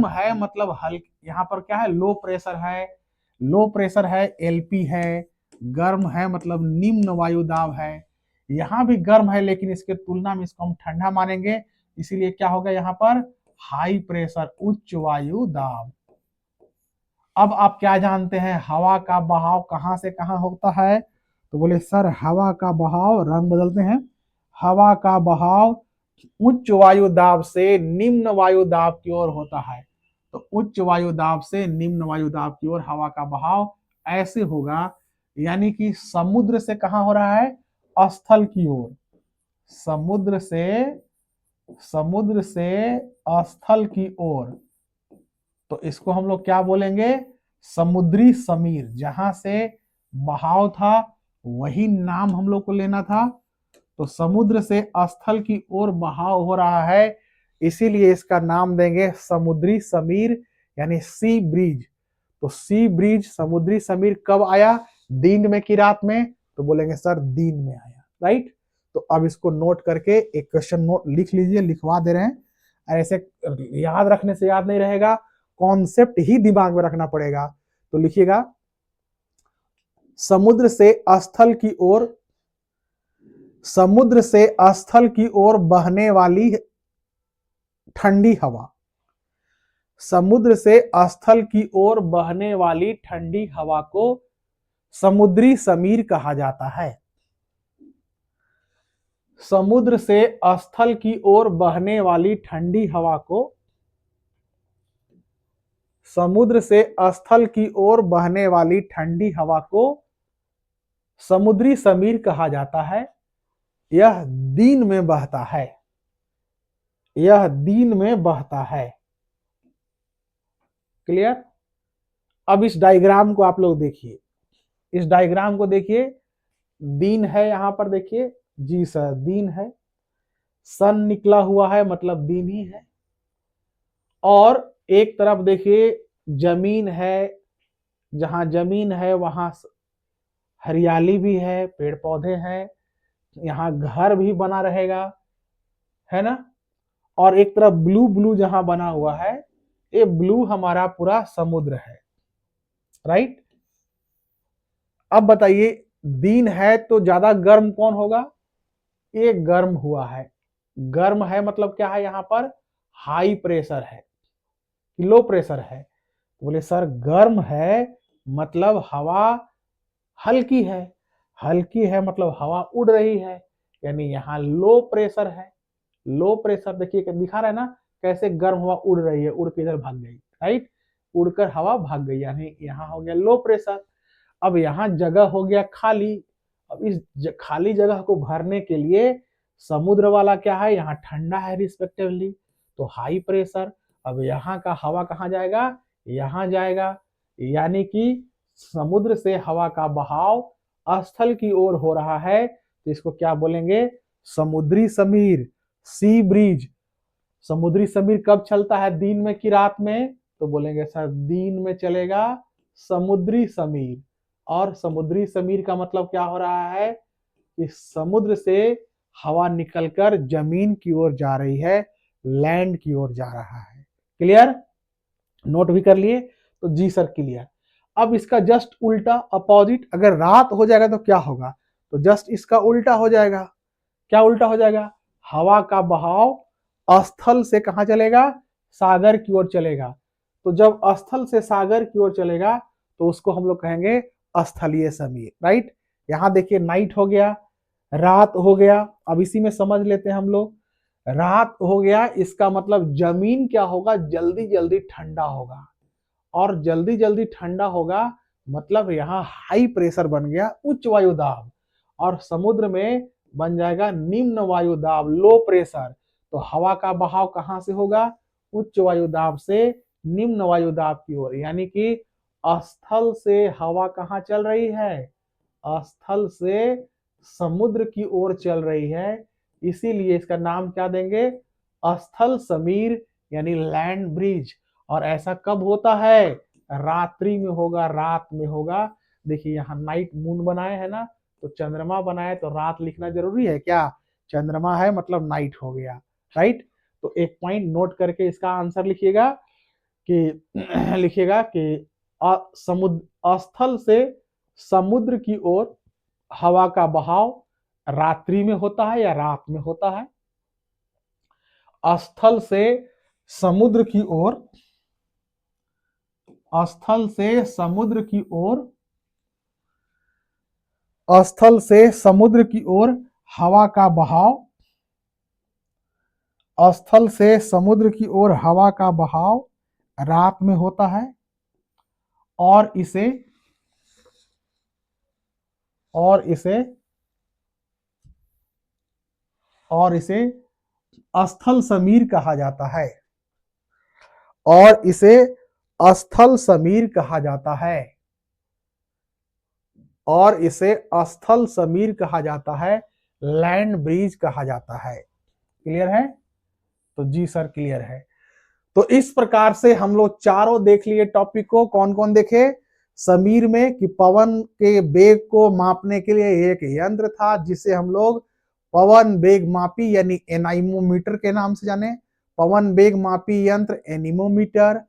है मतलब हल्की, यहाँ पर क्या है, लो प्रेशर है, लो प्रेशर है, एलपी है, गर्म है मतलब निम्न वायु दाब है, यहाँ भी गर्म है लेकिन इसके तुलना में इसको हम ठंडा मानेंगे, इसीलिए क्या होगा यहाँ पर, हाई प्रेशर, उच्च वायु दाब। अब आप क्या जानते हैं, हवा का बहाव कहां से कहां होता है, तो बोले सर हवा का बहाव, रंग बदलते हैं, हवा का बहाव उच्च वायु दाब से निम्न वायु दाब की ओर होता है। तो उच्च वायु दाब से निम्न वायु दाब की ओर हवा का बहाव ऐसे होगा, यानी कि समुद्र से कहां हो रहा है, स्थल की ओर, समुद्र से स्थल की ओर। तो इसको हम लोग क्या बोलेंगे, समुद्री समीर, जहां से बहाव था वही नाम हम लोग को लेना था। तो समुद्र से स्थल की ओर बहाव हो रहा है, इसीलिए इसका नाम देंगे समुद्री समीर यानी सी ब्रिज। तो सी ब्रिज, समुद्री समीर कब आया, दिन में कि रात में, तो बोलेंगे सर दिन में आया, राइट। तो अब इसको नोट करके एक क्वेश्चन नोट लिख लीजिए, लिखवा दे रहे हैं, ऐसे याद रखने से याद नहीं रहेगा, कॉन्सेप्ट ही दिमाग में रखना पड़ेगा। तो लिखिएगा, समुद्र से स्थल की ओर, समुद्र से स्थल की ओर बहने वाली ठंडी हवा, समुद्र से स्थल की ओर बहने वाली ठंडी हवा को समुद्री समीर कहा जाता है। समुद्र से स्थल की ओर बहने वाली ठंडी हवा को, समुद्र से स्थल की ओर बहने वाली ठंडी हवा को समुद्री समीर कहा जाता है। यह दिन में बहता है, यह दिन में बहता है। क्लियर। अब इस डायग्राम को आप लोग देखिए, इस डायग्राम को देखिए, दिन है यहां पर देखिए, जी सर दिन है, सन निकला हुआ है मतलब दिन ही है, और एक तरफ देखिए जमीन है, जहां जमीन है वहां हरियाली भी है, पेड़ पौधे हैं, यहाँ घर भी बना रहेगा, है ना। और एक तरफ ब्लू ब्लू जहां बना हुआ है, ये ब्लू हमारा पूरा समुद्र है, राइट। अब बताइए, दिन है तो ज्यादा गर्म कौन होगा? ये गर्म हुआ है। गर्म है मतलब क्या है? यहाँ पर हाई प्रेशर है, लो प्रेशर है। तो बोले सर गर्म है मतलब हवा हल्की है, हल्की है मतलब हवा उड़ रही है, यानी यहाँ लो प्रेशर है। लो प्रेशर देखिए दिखा रहा है ना, कैसे गर्म हवा उड़ रही है, उड़ के इधर भाग गई, राइट। उड़कर हवा भाग गई, यानी यहाँ हो गया लो प्रेशर। अब यहाँ जगह हो गया खाली। अब इस खाली जगह को भरने के लिए समुद्र वाला क्या है, यहाँ ठंडा है रिस्पेक्टिवली, तो हाई प्रेशर। अब यहाँ का हवा कहाँ जाएगा? यहाँ जाएगा, यानी कि समुद्र से हवा का बहाव स्थल की ओर हो रहा है, तो इसको क्या बोलेंगे? समुद्री समीर, सी ब्रीज। समुद्री समीर कब चलता है, दिन में कि रात में? तो बोलेंगे सर दिन में चलेगा समुद्री समीर। और समुद्री समीर का मतलब क्या हो रहा है कि समुद्र से हवा निकलकर जमीन की ओर जा रही है, लैंड की ओर जा रहा है। क्लियर? नोट भी कर लिए? तो जी सर क्लियर। अब इसका जस्ट उल्टा अपोजिट, अगर रात हो जाएगा तो क्या होगा? तो जस्ट इसका उल्टा हो जाएगा। क्या उल्टा हो जाएगा? हवा का बहाव स्थल से कहां चलेगा? सागर की ओर चलेगा। तो जब स्थल से सागर की ओर चलेगा तो उसको हम लोग कहेंगे स्थलीय समीर, राइट। यहां देखिए नाइट हो गया, रात हो गया। अब इसी में समझ लेते हैं हम लोग। रात हो गया इसका मतलब जमीन क्या होगा? जल्दी जल्दी ठंडा होगा, और जल्दी जल्दी ठंडा होगा मतलब यहाँ हाई प्रेशर बन गया, उच्च वायु दाब, और समुद्र में बन जाएगा निम्न वायु दाब, लो प्रेशर। तो हवा का बहाव कहां से होगा? उच्च वायु दाब से निम्न वायु दाब की ओर, यानी कि स्थल से हवा कहां चल रही है? स्थल से समुद्र की ओर चल रही है। इसीलिए इसका नाम क्या देंगे? स्थल समीर, यानी लैंड ब्रिज। और ऐसा कब होता है? रात्रि में होगा, रात में होगा। देखिए यहाँ नाइट मून बनाए है ना, तो चंद्रमा बनाए तो रात लिखना जरूरी है क्या? चंद्रमा है मतलब नाइट हो गया, राइट। तो एक पॉइंट नोट करके इसका आंसर लिखिएगा कि लिखिएगा कि समुद्र स्थल से समुद्र की ओर हवा का बहाव रात्रि में होता है या रात में होता है? स्थल से समुद्र की ओर, स्थल से समुद्र की ओर, स्थल से समुद्र की ओर हवा का बहाव, स्थल से समुद्र की ओर हवा का बहाव रात में होता है। और इसे और इसे और इसे स्थल समीर कहा जाता है, और इसे स्थल समीर कहा जाता है, और इसे स्थल समीर कहा जाता है, लैंड ब्रिज कहा जाता है। क्लियर है? तो जी सर क्लियर है। तो इस प्रकार से हम लोग चारों देख लिए टॉपिक को। कौन कौन देखे? समीर में कि पवन के वेग को मापने के लिए एक यंत्र था जिसे हम लोग पवन वेग मापी यानी एनाइमोमीटर के नाम से जाने। पवन वेग मापी यंत्र एनीमोमीटर।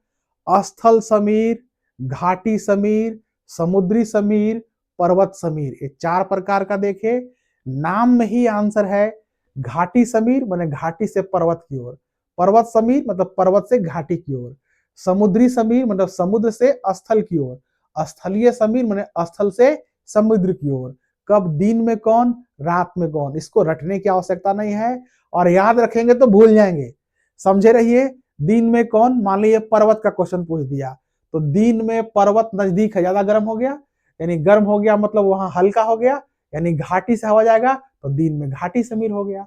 स्थल समीर, घाटी समीर, समुद्री समीर, पर्वत समीर, ये चार प्रकार का देखे। नाम में ही आंसर है। घाटी समीर माने घाटी से पर्वत की ओर, पर्वत समीर मतलब पर्वत से घाटी की ओर, समुद्री समीर मतलब समुद्र से स्थल की ओर, स्थलीय समीर माने स्थल से समुद्र की ओर। कब? दिन में कौन, रात में कौन। इसको रटने की आवश्यकता नहीं है, और याद रखेंगे तो भूल जाएंगे। समझे रहिए। दिन में कौन, मान लीजिए पर्वत का क्वेश्चन पूछ दिया, तो दिन में पर्वत नजदीक है, ज्यादा गर्म हो गया, यानी गर्म हो गया मतलब वहां हल्का हो गया, यानी घाटी से हवा जाएगा तो दिन में घाटी समीर हो गया।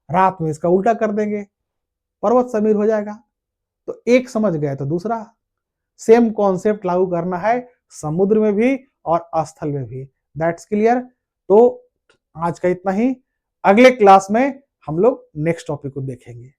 रात में इसका उल्टा कर देंगे, पर्वत समीर हो जाएगा। तो एक समझ गए तो दूसरा सेम कॉन्सेप्ट लागू करना है समुद्र में भी और स्थल में भी। That's clear. तो आज का इतना ही। अगले क्लास में हम लोग नेक्स्ट टॉपिक को देखेंगे।